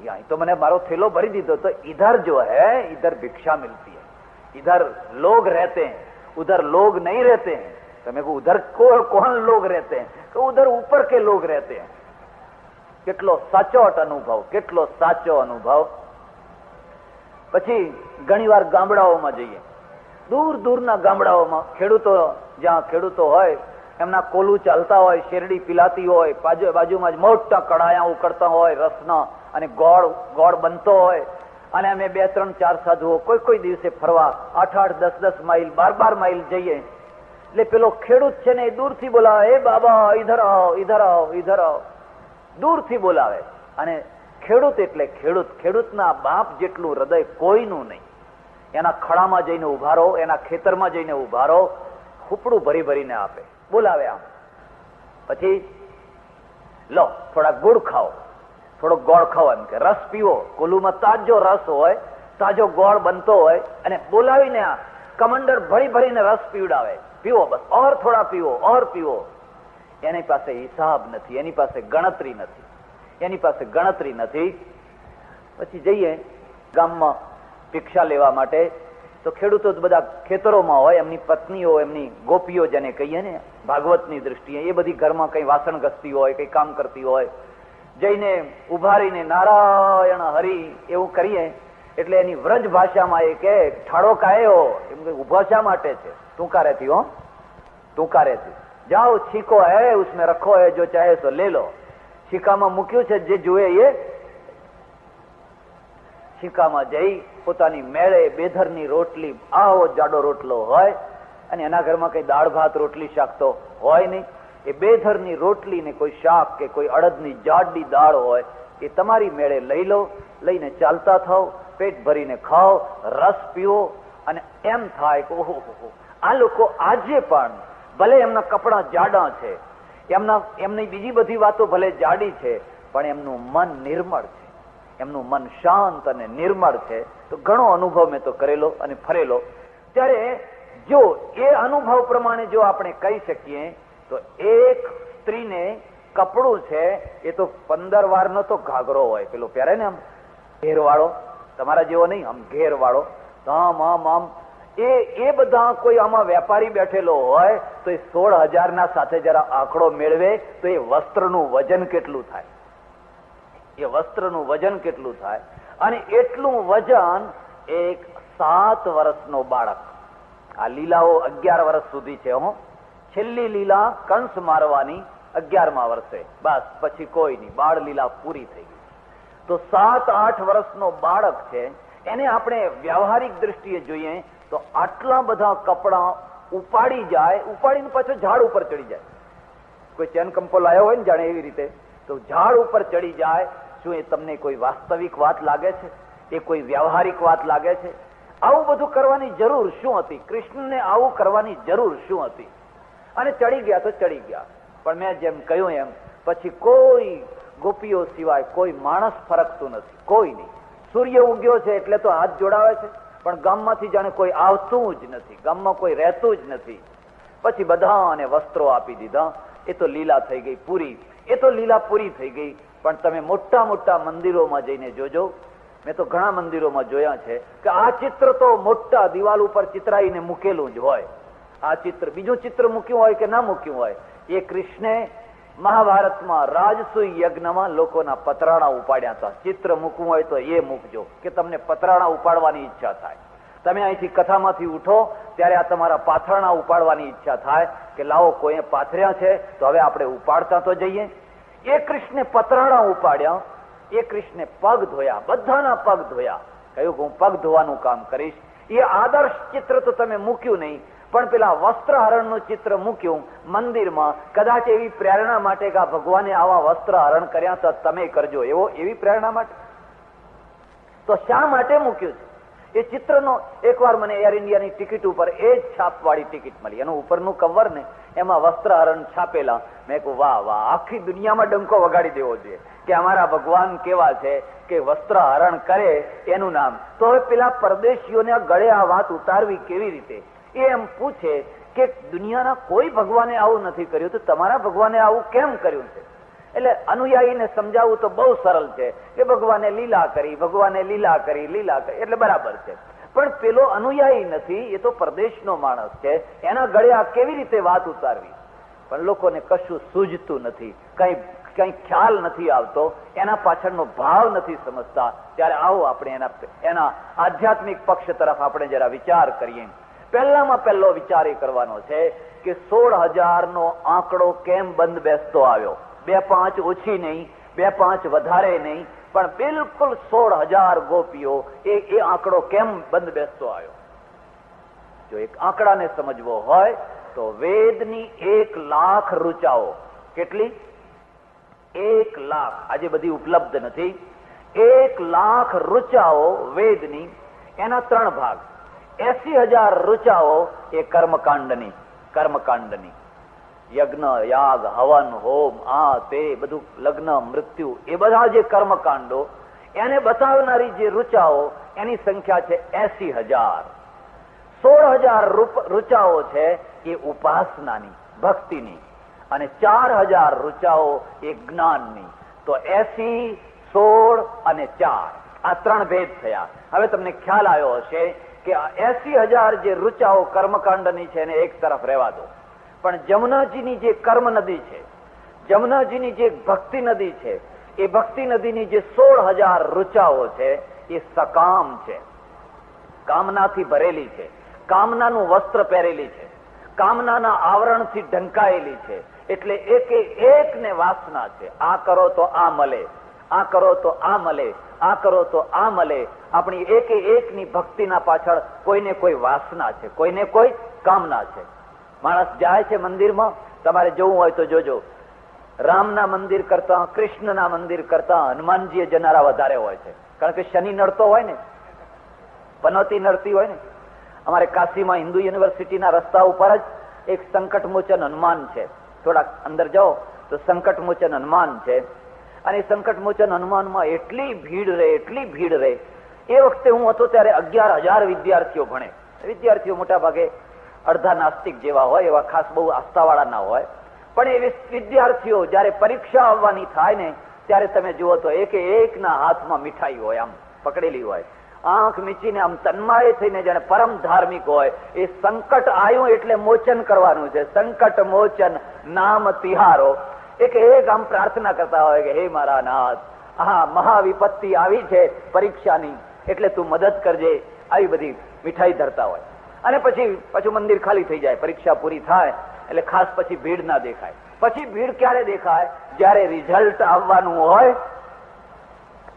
અહીં તો મને મારો થેલો ભરી દીધો. તો ઇધર જો હૈ ઇધર ભિક્ષા મિલતી હૈ, इधर लोग रहते हैं, उधर लोग नहीं रहते हैं. तो मैं को उधर कौन लोग रहते हैं? तो उधर ऊपर के लोग रहते हैं. કેટલો સાચો અનુભવ, કેટલો સાચો અનુભવ. પછી ઘણીવાર ગામડાઓમાં જઈએ, દૂર દૂરના ગામડાઓમાં જ્યાં ખેડૂતો હોય, એમના કોલું ચાલતા હોય, શેરડી પીલાતી હોય, બાજુમાં જ મોટા કડાયા ઉકળતા હોય રસના, અને ગોળ બનતો હોય. અને અમે 2, 3, 4 સાધુઓ કોઈ દિવસે ફરવા 8, 10 માઇલ, 12 માઇલ જઈએ. એટલે પેલો ખેડૂત છે ને એ દૂરથી બોલાવે, એ બાબા ઇધર આવો, ઇધર આવો, ઇધર આવો, દૂરથી બોલાવે. અને ખેડૂત એટલે ખેડૂતના બાપ જેટલું હૃદય કોઈનું નહીં. એના ખડામાં જઈને ઉભા રહો, એના ખેતરમાં જઈને ઉભા રહો, ખૂપડું ભરીને આપે, બોલાવે આમ. પછી લો થોડા ગુડ ખાઓ, થોડો ગોળ ખાઓ, એમ કે રસ પીવો. કોલુમાં તાજો રસ હોય, તાજો ગોળ બનતો હોય, અને બોલાવીને આ કમંડર ભરીને રસ પીવડાવે. પીવો બસ, ઓર થોડા પીવો, ઓર પીવો. એની પાસે હિસાબ નથી, એની પાસે ગણતરી નથી. પછી જઈએ ગામમાં ભિક્ષા લેવા માટે, તો ખેડૂતો બધા ખેતરોમાં હોય, એમની પત્નીઓ, એમની ગોપીઓ જેને કહીએ ને ભાગવતની દ્રષ્ટિએ, એ બધી ઘરમાં કઈ વાસણ ઘસતી હોય, કઈ કામ કરતી હોય. જઈને ઉભા રહીને નારાયણ હરિ એવું કરીએ એટલે એની વ્રજ ભાષામાં એ કે ઠાડો કાયો, એમ કે ઉભા શા માટે છે? તુકારેથી જાઓ, છીકો હે ઉસમે રખો હે, જો ચાહે તો લે લો. છીકામાં મૂક્યું છે, જે જુએ એ. છીકામાં જઈ પોતાની મેળે બેધરની રોટલી, આવો જાડો રોટલો હોય, અને એના ઘરમાં કઈ દાળ ભાત રોટલી શાક તો હોય નહીં. એ બેધરની રોટલી ને કોઈ શાક કે કોઈ અડદની જાડી દાળ હોય, એ તમારી મેળે લઈ લો. લઈને ચાલતા થાવ, પેટ ભરીને ખાઓ, રસ પીવો. અને એમ થાય કે ઓહો, આ લોકો આજે પણ ભલે એમના કપડા જાડા છે, એમની બીજી બધી વાતો ભલે જાડી છે, પણ એમનું મન નિર્મળ છે, એમનું મન શાંત અને નિર્મળ છે. તો ઘણો અનુભવ મેં તો કરેલો અને ફરેલો. ત્યારે જો એ અનુભવ પ્રમાણે જો આપણે કહી શકીએ તો એક સ્ત્રીને કપડું છે એ તો 15 વારનો તો ઘાઘરો હોય, પેલો પહેરે ને આમ ઘેરવાળો, તમારા જેવો નહીં, આમ ઘેરવાળો. આમ એ બધા કોઈ આમાં વેપારી બેઠેલો હોય તો એ 16,000 સાથે જરા આંકડો મેળવે તો એ વસ્ત્રનું વજન કેટલું થાય? અને એટલું વજન એક 7 વર્ષનો બાળક. આ લીલાઓ 11 વર્ષ સુધી છે. છેલ્લી લીલા કંસ મારવાની 11મા વર્ષે, બસ પછી કોઈ નહીં, બાળ લીલા પૂરી થઈ ગઈ. તો 7-8 વર્ષનો બાળક છે, એને આપણે વ્યવહારિક દ્રષ્ટિએ જોઈએ તો આટલા બધા કપડા ઉપાડીને પાછો ઝાડ ઉપર ચડી જાય. કોઈ ચેન કંપો લાયો હોય ને જાણે એવી રીતે, તો ઝાડ ઉપર ચડી જાય. શું એ તમને કોઈ વાસ્તવિક વાત લાગે છે? એ કોઈ વ્યવહારિક વાત લાગે છે? આવું બધું કરવાની જરૂર શું હતી? કૃષ્ણને આવું કરવાની જરૂર શું હતી? અને ચડી ગયા તો ચડી ગયા. પણ મેં જેમ કહ્યું એમ પછી કોઈ ગોપીઓ સિવાય કોઈ માણસ ફરકતું નથી, કોઈ નહીં. સૂર્ય ઉગ્યો છે એટલે તો હાથ જોડાવે છે, પણ ગામમાંથી જાણે કોઈ આવતું જ નથી, ગામમાં કોઈ રહેતું જ નથી. પછી બધાને વસ્ત્રો આપી દીધા. એ તો લીલા થઈ ગઈ પૂરી, થઈ ગઈ. પણ તમે મોટા મોટા મંદિરોમાં જઈને જોજો, મેં તો ઘણા મંદિરોમાં જોયા છે કે આ ચિત્ર તો મોટા દિવાલ ઉપર ચિતરાઈને મૂકેલું જ હોય. આ ચિત્ર, બીજું ચિત્ર મૂક્યું હોય કે ના મૂક્યું હોય, એ કૃષ્ણે મહાભારતમાં રાજસૂય યજ્ઞમાં લોકોના પતરાણા ઉપાડ્યા હતા. ચિત્ર મૂકવું હોય તો એ મૂકજો કે તમને પતરાણા ઉપાડવાની ઈચ્છા થાય. તમે અહીંથી કથામાંથી ઉઠો ત્યારે આ તમારા પાથરણા ઉપાડવાની ઈચ્છા થાય કે લાવો કોઈએ પાથર્યા છે તો હવે આપણે ઉપાડતા તો જઈએ. એ કૃષ્ણે પતરાણા ઉપાડ્યા, એ કૃષ્ણે પગ ધોયા, બધાના પગ ધોયા, કહ્યું કે હું પગ ધોવાનું કામ કરીશ. એ આદર્શ ચિત્ર તો તમે મૂક્યું નહીં, પણ પેલા વસ્ત્રહરણનું ચિત્ર મૂક્યું મંદિરમાં, કદાચ એવી પ્રેરણા માટે કે ભગવાને આવા વસ્ત્રહરણ કર્યા તો તમે કરજો, એવી પ્રેરણા માટે. તો શા માટે મૂક્યું છે એ ચિત્રનો? એકવાર મને એર ઇન્ડિયાની ટિકિટ ઉપર એ જ છાપવાળી ટિકિટ મળી, એનું ઉપરનું કવર ને એમાં વસ્ત્રહરણ છાપેલા. મેં કહ્યું વાહ વાહ, આખી દુનિયામાં ડંકો વગાડી દેવો જોઈએ કે અમારા ભગવાન કેવા છે કે વસ્ત્રહરણ કરે એનું નામ. તો હવે પેલા પરદેશીઓને ગળે આ વાત ઉતારવી કેવી રીતે? એ એમ પૂછે કે દુનિયાના કોઈ ભગવાને આવું નથી કર્યું, તો તમારા ભગવાને આવું કેમ કર્યું છે? એટલે અનુયાયીને સમજાવવું તો બહુ સરળ છે કે ભગવાને લીલા કરી, ભગવાને લીલા કરી, લીલા કરી, એટલે બરાબર છે. પણ પેલો અનુયાયી નથી, એ તો પરદેશનો માણસ છે, એના ગળે આ કેવી રીતે વાત ઉતારવી? પણ લોકોને કશું સૂઝતું નથી, કઈ ખ્યાલ નથી આવતો, એના પાછળનો ભાવ નથી સમજતા. ત્યારે આવો આપણે એના આધ્યાત્મિક પક્ષ તરફ આપણે જરા વિચાર કરીએ. પહેલામાં પહેલો વિચાર એ કરવાનો છે કે 16,000 નો આંકડો કેમ બંધ બેસતો આવ્યો? 2-5 ઓછી નહીં, 2-5 વધારે નહીં, પણ બિલકુલ 16,000 ગોપીઓ, એ આંકડો કેમ બંધ બેસતો આવ્યો? જો એક આંકડાને સમજવો હોય તો વેદની 1 લાખ ઋચાઓ. કેટલી? 1 લાખ. આજે બધી ઉપલબ્ધ નથી. 1 લાખ ઋચાઓ વેદની, એના 3 ભાગ. 80,000 ઋચાઓ એ કર્મકાંડની યજ્ઞ, યાગ, હવન, હોમ, આ તે બધું, લગ્ન, મૃત્યુ, એ બધા જે કર્મકાંડો એને બતાવનારી જે ઋચાઓ, એની સંખ્યા છે 80,000. 16,000 ઋચાઓ છે એ ઉપાસનાની, ભક્તિની, અને 4,000 ઋચાઓ એ જ્ઞાનની. તો 80, 16 અને 4, આ 3 ભેદ થયા. હવે તમને ખ્યાલ આવ્યો હશે કે 80,000 જે ઋચાઓ કર્મકાંડની છે એને એક તરફ રહેવા દો, પણ જમુનાજીની જે કર્મ નદી છે, જમુનાજીની જે ભક્તિ નદી છે, એ ભક્તિ નદીની જે 16,000 ઋચાઓ છે એ સકામ છે, કામનાથી ભરેલી છે, કામનાનું વસ્ત્ર પહેરેલી છે, કામનાના આવરણથી ઢંકાયેલી છે. એટલે એક ને વાસના છે. આ કરો તો આ મળે, આ કરો તો આ મળે, આ કરો તો આ મળે. આપણી એકની ભક્તિના પાછળ કોઈને કોઈ વાસના છે, કોઈને કોઈ કામના છે. માણસ જાય છે મંદિરમાં, તમારે જોવું હોય તો જોજો, રામના મંદિર કરતા, કૃષ્ણના મંદિર કરતા હનુમાનજીએ જનારા વધારે હોય છે. કારણ કે શનિ નડતો હોય ને, પનોતી નડતી હોય ને. અમારે કાશીમાં હિન્દુ યુનિવર્સિટીના રસ્તા ઉપર જ એક સંકટમોચન હનુમાન છે. થોડાક અંદર જાઓ તો સંકટમોચન હનુમાન છે. અને સંકટમોચન હનુમાનમાં એટલી ભીડ રહે, એટલી ભીડ રહે. એ વખતે હું હતો ત્યારે 11,000 વિદ્યાર્થીઓ ભણે. વિદ્યાર્થીઓ મોટા ભાગે અડધા નાસ્તિક જેવા હોય, એવા ખાસ બહુ આસ્થાવાળા ના હોય. પણ એ વિદ્યાર્થીઓ જયારે પરીક્ષા આવવાની થાય ને, ત્યારે તમે જુઓ તો એકના હાથમાં મીઠાઈ હોય, આમ પકડેલી હોય, આંખ મીચીને આમ તન્માય થઈને જાણે પરમ ધાર્મિક હોય. એ સંકટ આવ્યું એટલે મોચન કરવાનું છે. સંકટ મોચન નામ તિહારો. એક આમ પ્રાર્થના કરતા હોય કે હે મારા નાથ, હા મહાવિપત્તિ આવી છે પરીક્ષાની, એટલે તું મદદ કરજે. આવી બધી મીઠાઈ ધરતા હોય. અને પછી મંદિર ખાલી થઈ જાય, પરીક્ષા પૂરી થાય એટલે ખાસ પછી ભીડ ના દેખાય. પછી ભીડ ક્યારે દેખાય? જયારે રિઝલ્ટ આવવાનું હોય.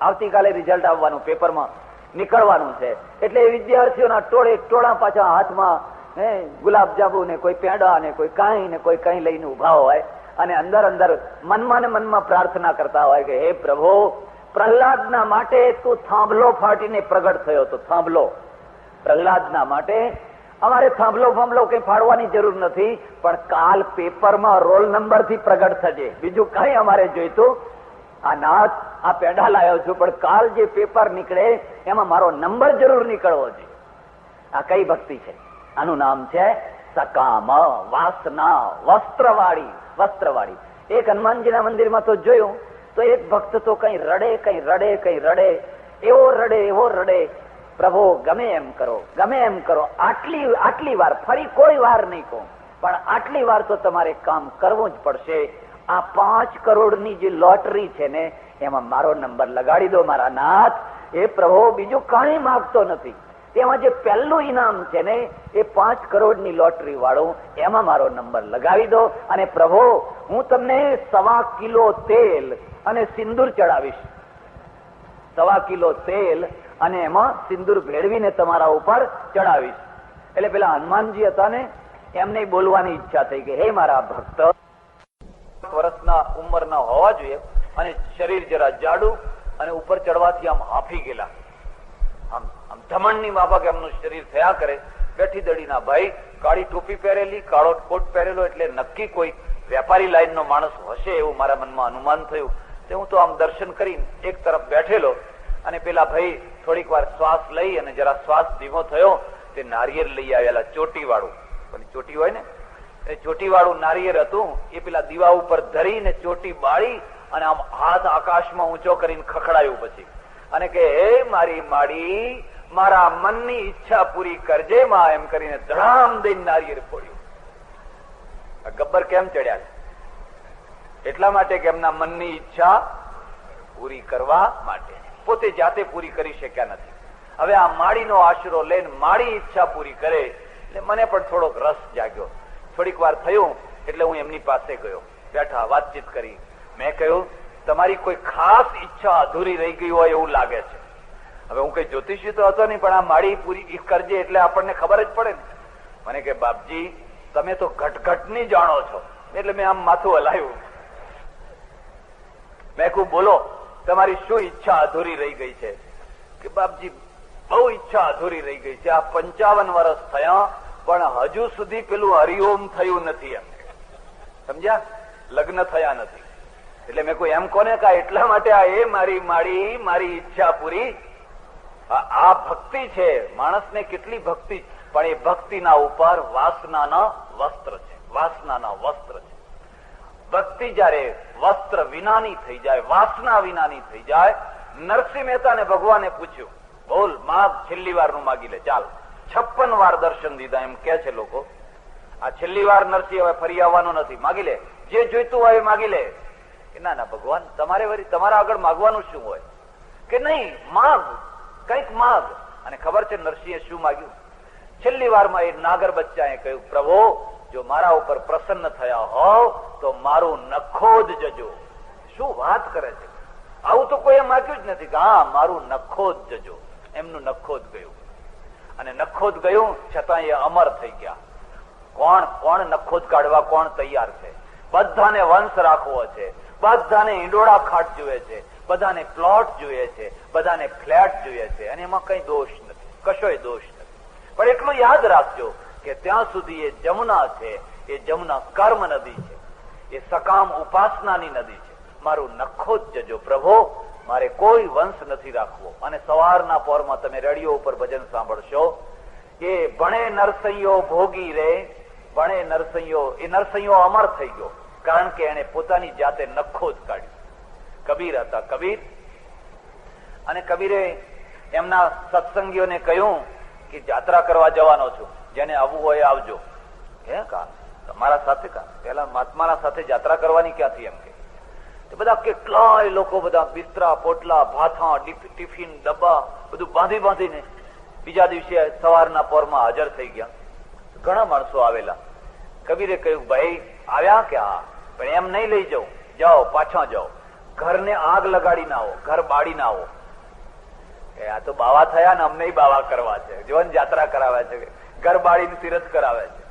આવતીકાલે રિઝલ્ટ આવવાનું, પેપરમાં નીકળવાનું છે, એટલે વિદ્યાર્થીઓના ટોળા પાછા હાથમાં ગુલાબજાંબુ ને કોઈ પેંડા ને કોઈ કાંઈ ને કોઈ કઈ લઈને ઉભા હોય. અને અંદર મનમાં ને મનમાં પ્રાર્થના કરતા હોય કે હે પ્રભુ, પ્રહલાદના માટે તું થાંભલો ફાટીને પ્રગટ થયો તો થાંભલો. પ્રહલાદના માટે અમારે થાંભલો કઈ ફાડવાની જરૂર નથી, પણ કાલ પેપરમાં રોલ નંબર થી પ્રગટ થજે, બીજું કઈ અમારે જોઈતું. આ નાથ, આ પેડા લાવ્યો છું, પણ કાલ જે પેપર નીકળે એમાં મારો નંબર જરૂર નીકળવો જોઈએ. આ કઈ ભક્તિ છે? આનું નામ છે સકામ, વાસના, વસ્ત્રવાળી. એક હનુમાનજીના મંદિરમાં તો જોયું તો એક ભક્ત તો કઈ રડે, એવો રડે, પ્રભુ ગમે એમ કરો, આટલી વાર, ફરી કોઈ વાર નહીં કહું, પણ આટલી વાર તો તમારે કામ કરવું જ પડશે. આ 5 કરોડની જે લોટરી છે ને એમાં મારો નંબર લગાડી દો મારા નાથ. એ પ્રભુ બીજું કાંઈ માંગતો નથી. એમાં જે પહેલું ઇનામ છે ને એ 5 કરોડની લોટરી વાળું, એમાં મારો નંબર લગાવી દો. અને પ્રભુ હું તમને 1.25 કિલો તેલ અને સિંદૂર ચડાવીશ. 1.25 કિલો તેલ અને એમાં સિંદૂર ભેળવીને તમારા ઉપર ચડાવીશ. એટલે પેલા હનુમાનજી હતા ને એમને બોલવાની ઈચ્છા થઈ કે હે મારા ભક્ત, વર્ષના ઉંમરના હોવા જોઈએ અને શરીર જરા જાડું અને ઉપર ચડવાથી આમ હાફી ગયેલા, આમ ધમણની માફક એમનું શરીર થયા કરે. બેઠી દડીના ભાઈ, કાળી ટોપી પહેરેલી, કાળો કોટ પહેરેલો, એટલે નક્કી કોઈ વેપારી લાઈનનો માણસ હશે એવું મારા મનમાં અનુમાન થયું. તે હું તો આમ દર્શન કરીને એક તરફ બેઠેલો અને પેલા ભાઈ થોડીક વાર શ્વાસ લઈ અને જરા શ્વાસ ધીમો થયો તે નારિયેળ લઈ આવેલા, ચોટી વાળું. ચોટી હોય ને એ ચોટી વાળું નારિયેળ હતું. એ પેલા દીવા ઉપર ધરીને ચોટી બાળી અને આમ હાથ આકાશમાં ઊંચો કરીને ખખડાયું પછી અને કે હે મારી માડી, મારા મનની ઈચ્છા પૂરી કરજે માં, એમ કરીને ધડામ દઈને નારિયેળ ફોડ્યું. ગબ્બર કેમ ચડ્યા છે? એટલા માટે કે એમના મનની ઈચ્છા પૂરી કરવા માટે. પોતે જાતે પૂરી કરી શક્યા નથી. હવે આ માળીનો આશરો લઈને માળી ઈચ્છા પૂરી કરે એટલે મને પણ થોડોક રસ જાગ્યો. થોડીક વાર થયું એટલે હું એમની પાસે ગયો, બેઠા, વાતચીત કરી. મેં કહ્યું તમારી કોઈ ખાસ ઈચ્છા અધૂરી રહી ગઈ હોય એવું લાગે છે. હવે હું કઈ જ્યોતિષી તો હતો નહીં, પણ આ માળી પૂરી કરજે એટલે આપણને ખબર જ પડે ને. મને કે બાપજી તમે તો ઘટઘટની જાણો છો. એટલે મેં આમ માથું હલાવ્યું. મેં કહું બોલો તમારી શું ઈચ્છા અધૂરી રહી ગઈ છે? કે બાપજી બહુ ઈચ્છા અધૂરી રહી ગઈ છે. આ 55 વર્ષ થયા પણ હજુ સુધી પેલું હરિઓમ થયું નથી. એમ સમજ્યા? લગ્ન થયા નથી. એટલે મેં કોઈ એમ કોને કહા? એટલા માટે આ એ મારી માળી, મારી ઈચ્છા પૂરી. આ ભક્તિ છે. માણસને કેટલી ભક્તિ, પણ એ ભક્તિના ઉપર વાસનાના વસ્ત્ર છે. વાસનાના વસ્ત્ર છે. ભક્તિ જયારે વસ્ત્ર વિનાની થઈ જાય, વાસના વિનાની થઈ જાય. નરસિંહ મહેતાને ભગવાને પૂછ્યું, બોલ માગ, છેલ્લી વાર નું માગી લે, ચાલ. 56 વાર દર્શન દીધા એમ કે છે લોકો. આ છેલ્લી વાર નરસિંહ હવે ફરી આવવાનો નથી, માગી લે, જે જોઈતું હોય એ માગી લે. કે ના ના ભગવાન, તમારે વળી તમારા આગળ માગવાનું શું હોય? કે નહીં, માગ, કઈક માગ. અને ખબર છે નરસિંહે શું માગ્યું? છેલ્લી વારમાં એ નાગર બચ્ચાએ કહ્યું, પ્રભુ જો મારા ઉપર પ્રસન્ન થયા હોવ તો મારું નખોદ જજો. શું વાત કરે છે? આવું તો કોઈ માગ્યું જ નથી. હા, મારું નખોદ જજો. એમનું નખોદ ગયું. અને નખોદ ગયું છતાં એ અમર થઈ ગયા. કોણ કોણ નખોદ કાઢવા કોણ તૈયાર છે? બધાને વંશ રાખવો છે, બધાને ઈંડોળા ખાટ જોઈએ છે, બધાને પ્લોટ જોઈએ છે, બધાને ફ્લેટ જોઈએ છે. અને એમાં કઈ દોષ નથી, કશોય દોષ નથી. પણ એટલું યાદ રાખજો કે ત્યાં સુધી એ જમુના છે, એ જમુના કર્મ નદી છે, એ સકામ ઉપાસનાની નદી છે. મારું નખોદ જજો પ્રભુ, મારે કોઈ વંશ નથી રાખવો. અને સવારના પોરમાં તમે રેડિયો ઉપર ભજન સાંભળશો કે ભણે નરસૈયો ભોગી રે, ભણે નરસૈયો. એ નરસૈયો અમર થઈ ગયો કારણ કે એને પોતાની જાતે નખોદ કાઢ્યું. કબીર હતા, કબીર. અને કબીરે એમના સત્સંગીઓને કહ્યું કે જાત્રા કરવા જવાનો છું, જેને આવવું હોય આવજો. હે કા તમારા સાથે? કા પેલા મહાત્માના સાથે જાત્રા કરવાની ક્યાંથી? એમ કે બધા કેટલાય લોકો, બધા બિસ્તરા, પોટલા, ભાથા, ટિફિન, ડબ્બા બધું બાંધી બાંધીને બીજા દિવસે સવારના પોરમાં હાજર થઈ ગયા. ઘણા માણસો આવેલા. કબીરે કહ્યું, ભાઈ આવ્યા કે? હા. પણ એમ નહીં લઈ જાઉં, જાઓ પાછા જાઓ, ઘરને આગ લગાડી ના આવો, ઘર બાળી ના આવો. આ તો બાવા થયા ને, અમને બાવા કરવા છે, જીવન જાત્રા કરાવે છે, ઘર બાળીને તીરથ કરાવે છે.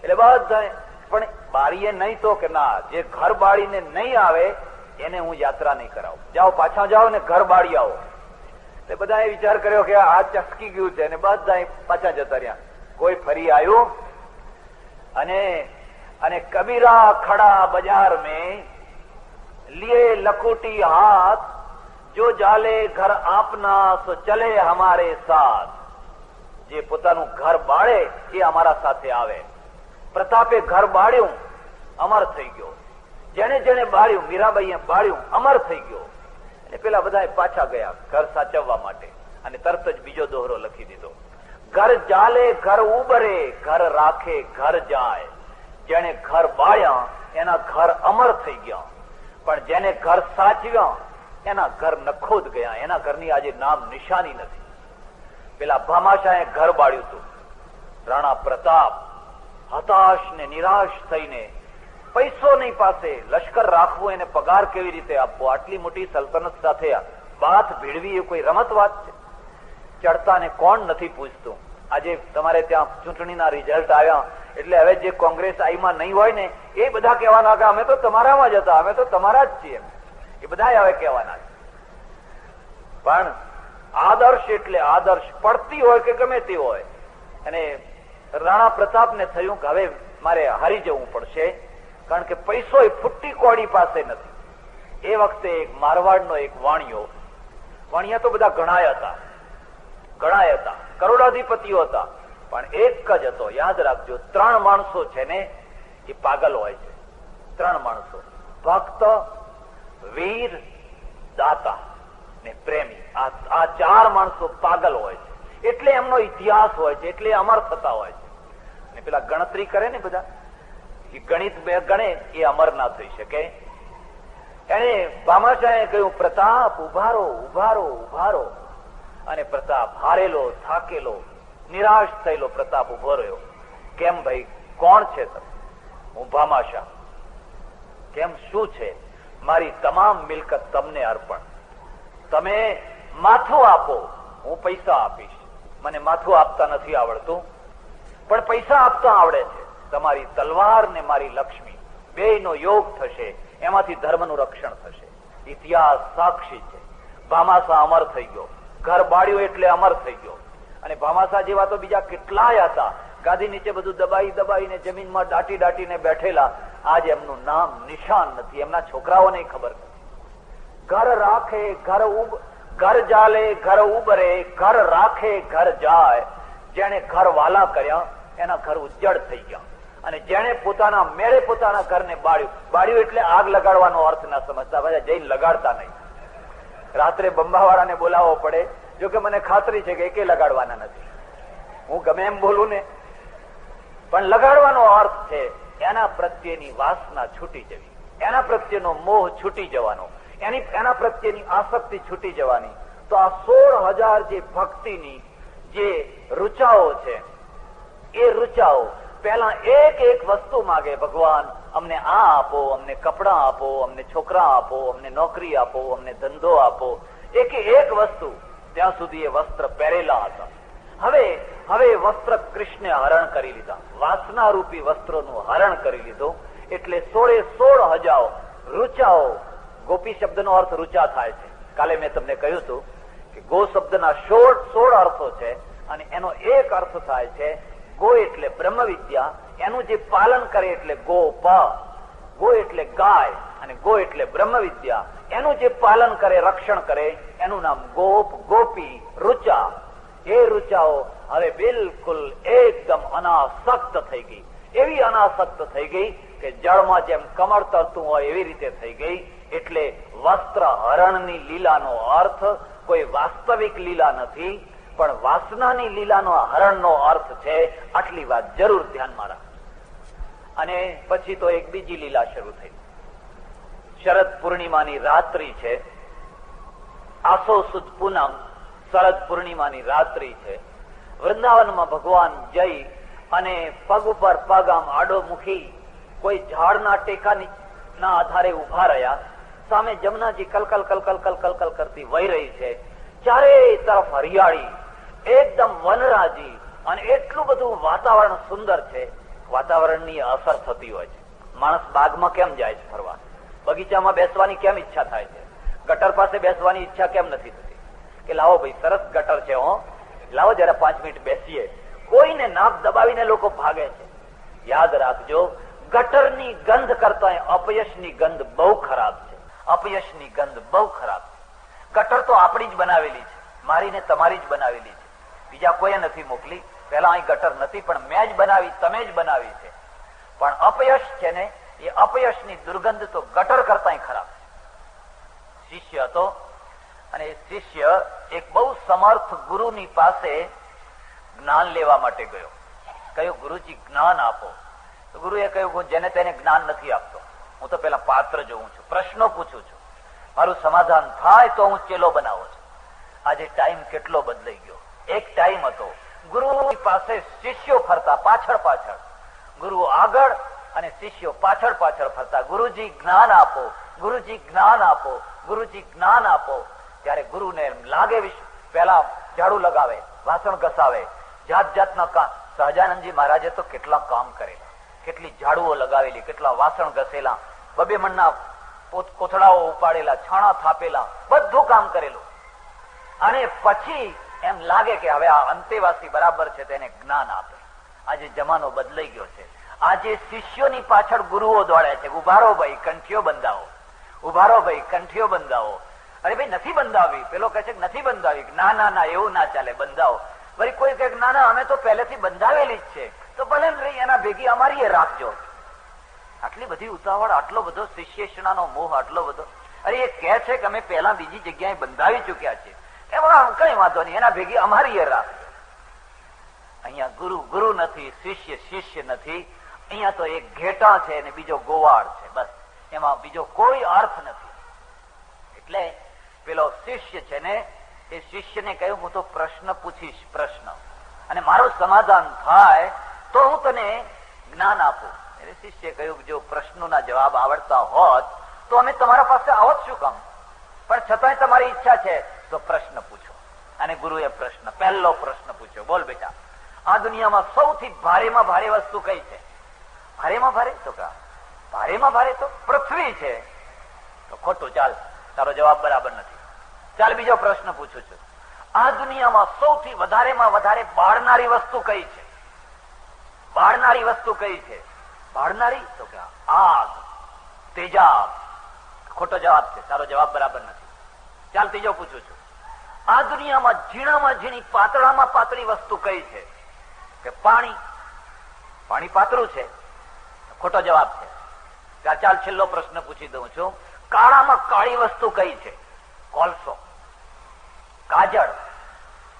એટલે બધા પણ બાળીએ નહીં તો કે ના, જે ઘર બાળીને નહીં આવે એને હું યાત્રા નહીં કરાવું. જાઓ પાછા જાઓ ને ઘર બાળી આવો. એટલે બધાએ વિચાર કર્યો કે આ ચસકી ગયું છે અને બધા પાછા જતા રહ્યા. કોઈ ફરી આવ્યું અને કબીરા ખડા બજાર में लिए लखोटी हाथ, जो जाले घर आपना સો ચલે હમારે સાથ. જે પોતાનું ઘર બાળે એ અમારા સાથે આવે. પ્રતાપે ઘર બાળ્યું, અમર થઈ ગયો. જેને જેને બાળ્યું, મીરાબાઈએ બાળ્યું, અમર થઈ ગયો. એટલે પેલા બધા પાછા ગયા ઘર સાચવવા માટે. અને તરત જ બીજો દોહરો લખી દીધો, ઘર જાલે ઘર ઉબરે, ઘર રાખે ઘર જાય. જેને ઘર બાળ્યા એના ઘર અમર થઈ ગયા, પણ જેને ઘર સાચવ્યા એના ઘર નખોદ ગયા, એના ઘરની આજે નામ નિશાની નથી. પેલા ભામાશાહે ઘર બાળ્યું હતું. રાણા પ્રતાપ હતાશ ને નિરાશ થઈને, પૈસો નહીં પાસે, લશ્કર રાખવું, એને પગાર કેવી રીતે આપવો, આટલી મોટી સલ્તનત સાથે બાથ ભેળવી એ કોઈ રમત વાત છે? ચડતા ને કોણ નથી પૂછતું. આજે તમારે ત્યાં ચૂંટણીના રિઝલ્ટ આવ્યા એટલે હવે જે કોંગ્રેસ આઈમાં નહીં હોય ને એ બધા કહેવાના કે અમે તો તમારામાં જ હતા, અમે તો તમારા જ છીએ, એ બધા હવે કહેવાના છે. પણ આદર્શ એટલે આદર્શ, પડતી હોય કે ગમે તે હોય. અને રાણા પ્રતાપને થયું કે હવે મારે હારી જવું પડશે, કારણ કે પૈસો એ ફૂટી કોડી પાસે નથી. એ વખતે એક મારવાડનો એક વાણિયા તો બધા ઘણાય હતા, કરોડાધિપતિઓ હતા, પણ એક જ હતો, યાદ રાખજો, 3 માણસો છે ને એ પાગલ હોય છે. 3 માણસો, ભક્ત, વીર, દાતા ને પ્રેમી. આ 4 માણસો પાગલ હોય છે, એટલે એમનો ઇતિહાસ હોય છે, એટલે અમર થતા હોય છે. અને પેલા ગણતરી કરે ને બધા, એ ગણિત ગણે એ અમર ના થઈ શકે. એને ભામાશાહે કહ્યું, પ્રતાપ ઉભારો, ઉભારો, ઉભારો. અને પ્રતાપ હારેલો, થાકેલો, નિરાશ થયેલો પ્રતાપ ઉભો રહ્યો. કેમ ભાઈ, કોણ છે તમે? હું ભામાશાહ. કેમ, શું છે? મારી તમામ મિલકત તમને અર્પણ. તમે માથું આપો, હું પૈસા આપીશ. મને માથું આપતા નથી આવડતું, પણ પૈસા આપતા આવડે છે. તમારી તલવાર ને મારી લક્ષ્મી બેયનો યોગ થશે, એમાંથી ધર્મનું રક્ષણ થશે. ઇતિહાસ સાક્ષી છે. ભામાશાહ અમર થઈ ગયો, ઘર બાળ્યું એટલે અમર થઈ ગયો. અને ભામાશાહ જેવા તો બીજા કેટલાય હતા, ગાદી નીચે બધું દબાઈને જમીનમાં દાટીને બેઠેલા. આજ એમનું નામ નિશાન નથી, એમના છોકરાઓને ખબર નથી. ઘર રાખે ઘર જાલે, ઘર ઉબરે, ઘર રાખે ઘર જાય. જેને ઘર વાલા કર્યા એના ઘર ઉજ્જડ થઈ ગયા. અને જેને પોતાના મેળે પોતાના ઘરને બાળ્યું એટલે આગ લગાડવાનો અર્થ ના સમજતા, બધા જઈને લગાડતા નહીં. રાત્રે બંબાવાળાને બોલાવવો પડે, જો કે મને ખાતરી છે કે એકે લગાડવાના નથી. હું ગમે એમ બોલું ને, પણ લગાડવાનો અર્થ છે એના પ્રત્યેની વાસના છૂટી જવી, એના પ્રત્યેનો મોહ છૂટી જવાનો, એના પ્રત્યેની આસક્તિ છૂટી જવાની. તો આ 16,000 જે ભક્તિની જે રૂચાઓ છે, એ રૂચાઓ પહેલા એક વસ્તુ માગે, ભગવાન અમને આ આપો, અમને કપડા આપો, અમને છોકરા આપો, અમને નોકરી આપો, અમને ધંધો આપો. એક વસ્તુ. ત્યાં સુધી એ વસ્ત્ર પહેરેલા હતા. હવે વસ્ત્ર કૃષ્ણે હરણ કરી લીધા, વાસના રૂપી વસ્ત્રોનું હરણ કરી લીધું. એટલે 16,000 રૂચાઓ. ગોપી શબ્દનો અર્થ રૂચા થાય છે. કાલે મેં તમને કહ્યું હતું કે ગો શબ્દના 16 અર્થો છે, અને એનો એક અર્થ થાય છે ગો એટલે બ્રહ્મ વિદ્યા, એનું જે પાલન કરે એટલે ગોપ. ગો એટલે ગાય અને ગો એટલે બ્રહ્મ વિદ્યા. એનું જે પાલન કરે, રક્ષણ કરે, એનું નામ ગોપ, ગોપી, રૂચા. એ રૂચાઓ હવે બિલકુલ એકદમ અનાસક્ત થઈ ગઈ. એવી અનાસક્ત થઈ ગઈ કે જળમાં જેમ કમળ તરતું હોય એવી રીતે થઈ ગઈ. એટલે વસ્ત્ર હરણની લીલાનો અર્થ કોઈ વાસ્તવિક લીલા નથી, પણ વાસનાની લીલાનો હરણનો અર્થ છે. આટલી વાત જરૂર ધ્યાનમાં રાખ. અને પછી તો એક બીજી લીલા શરૂ થઈ. શરદ પૂર્ણિમાની રાત્રિ છે, આસો સુદ પૂનમ, શરદ પૂર્ણિમાની રાત્રિ છે. વૃંદાવનમાં ભગવાન જઈ અને પગ ઉપર પગ આમ આડો મૂકી કોઈ ઝાડના ટેકાની ના આધારે ઉભા રહ્યા. સામે જમનાજી કલકલ કલકલ કલકલ કલ કરતી વહી રહી છે. ચારે તરફ હરિયાળી, એકદમ વનરાજી, અને એટલું બધું વાતાવરણ સુંદર છે. વાતાવરણની અસર થતી હોય છે. માણસ બાગમાં કેમ જાય છે ફરવા, બગીચામાં બેસવાની કેમ ઈચ્છા થાય છે, ગટર પાસે બેસવાની ઈચ્છા કેમ નથી થતી? કે લાવો ભાઈ સરસ ગટર છે, લાવો જરા 5 મિનિટ બેસીએ. કોઈને નાક દબાવીને લોકો ભાગે છે. યાદ રાખજો, ગટરની ગંધ કરતા અપયશની ગંધ બહુ ખરાબ છે. અપયશની ગંધ બહુ ખરાબ છે. ગટર તો આપણી જ બનાવેલી છે, મારી ને તમારી જ બનાવેલી છે, બીજા કોઈ નથી મોકલી. પેલા અહીં ગટર નથી, પણ મેં જ બનાવી, તમે જ બનાવી છે. પણ અપયશ છે ને, એ અપયશની દુર્ગંધ તો ગટર કરતા ખરાબ છે. શિષ્ય હતો, અને શિષ્ય એક બહુ સમર્થ ગુરુની પાસે જ્ઞાન લેવા માટે ગયો. કહ્યું, ગુરુજી જ્ઞાન આપો. તો ગુરુએ કહ્યું, જેને તેને જ્ઞાન નથી આપતો. હું તો પેલા પાત્ર જોઉં છું, પ્રશ્નો પૂછું છું, મારું સમાધાન થાય તો હું ચેલો બનાવું છું. આજે ટાઈમ કેટલો બદલાઈ ગયો. એક ટાઈમ હતો ગુરુ પાસે શિષ્યો ફરતા પાછળ પાછળ, ગુરુ આગળ અને શિષ્યો પાછળ પાછળ ફરતા. ગુરુજી જ્ઞાન આપો, ગુરુજી જ્ઞાન આપો, ગુરુજી જ્ઞાન આપો. ત્યારે ગુરુને લાગે પેલા ઝાડુ લગાવે, વાસણ ઘસાવે, જાત જાતના કામ. સહજાનંદજી મહારાજે તો કેટલા કામ કરેલા, કેટલી ઝાડુઓ લગાવેલી, કેટલા વાસણ ઘસેલા, બબે મણના કોથળાઓ ઉપાડેલા, છાણા થાપેલા, બધું કામ કરેલું. અને પછી એમ લાગે કે હવે આ અંતેવાસી બરાબર છે, તેને જ્ઞાન આપે. આજે જમાનો બદલાઈ ગયો છે. આજે શિષ્યોની પાછળ ગુરુઓ દોડે છે. ઉભારો ભાઈ, કંઠીઓ બંધાવો, ઉભારો ભાઈ, કંઠીઓ બંધાવો. અરે ભાઈ નથી બંધાવી, પેલો કહે છે નથી બંધાવી. ના ના ના, એવું ના ચાલે, બંધાવો. વળી કોઈ કહે ના ના અમે તો પહેલેથી બંધાવેલી જ છે, તો ભલે રહી, એના ભેગી અમારી રાખજો. આટલી બધી ઉતાવળ, આટલો બધો શિષ્યણાનો મોહ, આટલો બધો. અરે એ કહે છે કે અમે પહેલા બીજી જગ્યાએ બંધાવી ચુક્યા છે, એમાં કઈ વાંધો નહીં, એના ભેગી અમારી રાખજો. અહીંયા ગુરુ ગુરુ નથી, શિષ્ય શિષ્ય નથી. અહીંયા તો એક ઘેટા છે અને બીજો ગોવાળ છે, બસ. એમાં બીજો કોઈ અર્થ નથી. એટલે પેલો શિષ્ય છે ને, એ શિષ્યને કહ્યું હું તો પ્રશ્ન પૂછીશ, પ્રશ્ન, અને મારું સમાધાન થાય તો હું તને જ્ઞાન આપું. એટલે શિષ્યએ કહ્યું જો પ્રશ્નોના જવાબ આવડતા હોત તો અમે તમારા પાસે આવત શું કામ, પણ છતાંય તમારી ઈચ્છા છે તો પ્રશ્ન પૂછો. અને ગુરુએ પ્રશ્ન, પહેલો પ્રશ્ન પૂછ્યો, બોલ બેટા, આ દુનિયામાં સૌથી ભારેમાં ભારે વસ્તુ કઈ છે? ભારેમાં ભારે તો કા ભારેમાં ભારે તો પૃથ્વી છે. તો ખોટું, ચાલ, તારો જવાબ બરાબર નથી. ચાલ બીજો પ્રશ્ન પૂછું છું, આ દુનિયામાં સૌથી વધારેમાં વધારે બાળનારી વસ્તુ કઈ છે? બાળનારી વસ્તુ કઈ છે? બાળનારી તો કે આગ, તેજાબ. ખોટો જવાબ છે, તારો જવાબ બરાબર નથી. ચાલ ત્રીજો પૂછું છું, આ દુનિયામાં ઝીણામાં ઝીણી પાતળામાં પાતળી વસ્તુ કઈ છે? કે પાણી. પાણી પાતળું છે, ખોટો જવાબ છે. ચાલ છેલ્લો પ્રશ્ન પૂછી દઉં છું, કાળામાં કાળી વસ્તુ કઈ છે? કોલસો, કાજળ.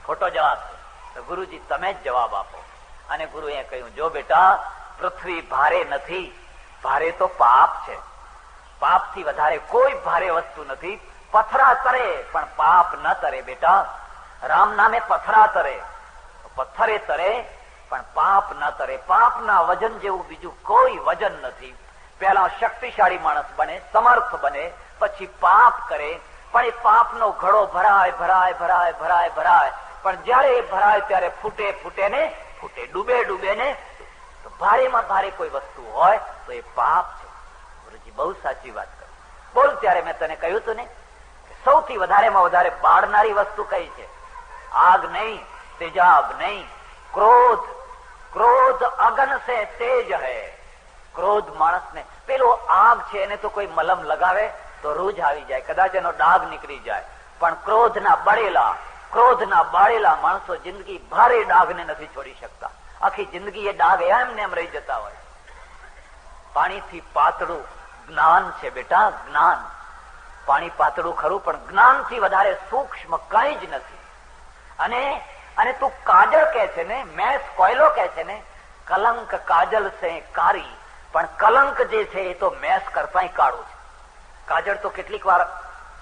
ખોટો જવાબ છે. તો ગુરુજી તમે જ જવાબ આપો. અને ગુરુએ કહ્યું જો બેટા, પૃથ્વી ભારે નથી, ભારે તો પાપ છે. પાપથી વધારે કોઈ ભારે વસ્તુ નથી. પથરા તરે પણ પાપ ન તરે બેટા. રામ નામે પથરા તરે, પથ્થરે તરે પણ પાપ ન તરે. પાપના વજન જેવું બીજું કોઈ વજન નથી. પહેલા શક્તિશાળી માણસ બને, સમર્થ બને, પછી પાપ કરે, પણ એ પાપનો ઘડો ભરાય ભરાય ભરાય ભરાય ભરાય, પણ જયારે એ ભરાય ત્યારે ફૂટે ફૂટે ને ફૂટે, ડૂબે ડૂબે ને. તો ભારેમાં ભારે કોઈ વસ્તુ હોય તો એ પાપ છે. ગુરુજી બહુ સાચી વાત કરી. બોલ, ત્યારે મેં તને કહ્યું હતું ને કે સૌથી વધારેમાં વધારે બાળનારી વસ્તુ કઈ છે? આગ નહીં, તેજાબ નહીં, ક્રોધ. ક્રોધ અગન સે તેજ હૈ. ક્રોધ માણસને, પેલો આગ છે એને તો કોઈ મલમ લગાવે તો રૂજ આવી જાય, કદાચ એનો ડાઘ નીકળી જાય, પણ ક્રોધના બાળેલા માણસો જિંદગી ભારે ડાઘને નથી છોડી શકતા. આખી જિંદગી એ ડાઘ એમને એમ રહી જતા હોય. પાણીથી પાતળું જ્ઞાન છે બેટા, જ્ઞાન. પાણી પાતળું ખરું, પણ જ્ઞાનથી વધારે સૂક્ષ્મ કઈ જ નથી. અને તું કાજળ કે છે ને, મેસ કોયલો કે છે ને, કલંક કાજલ સે કારી, પણ કલંક જે છે એ તો મેસ કરતા કાળું છે. કાજળ તો કેટલીક વાર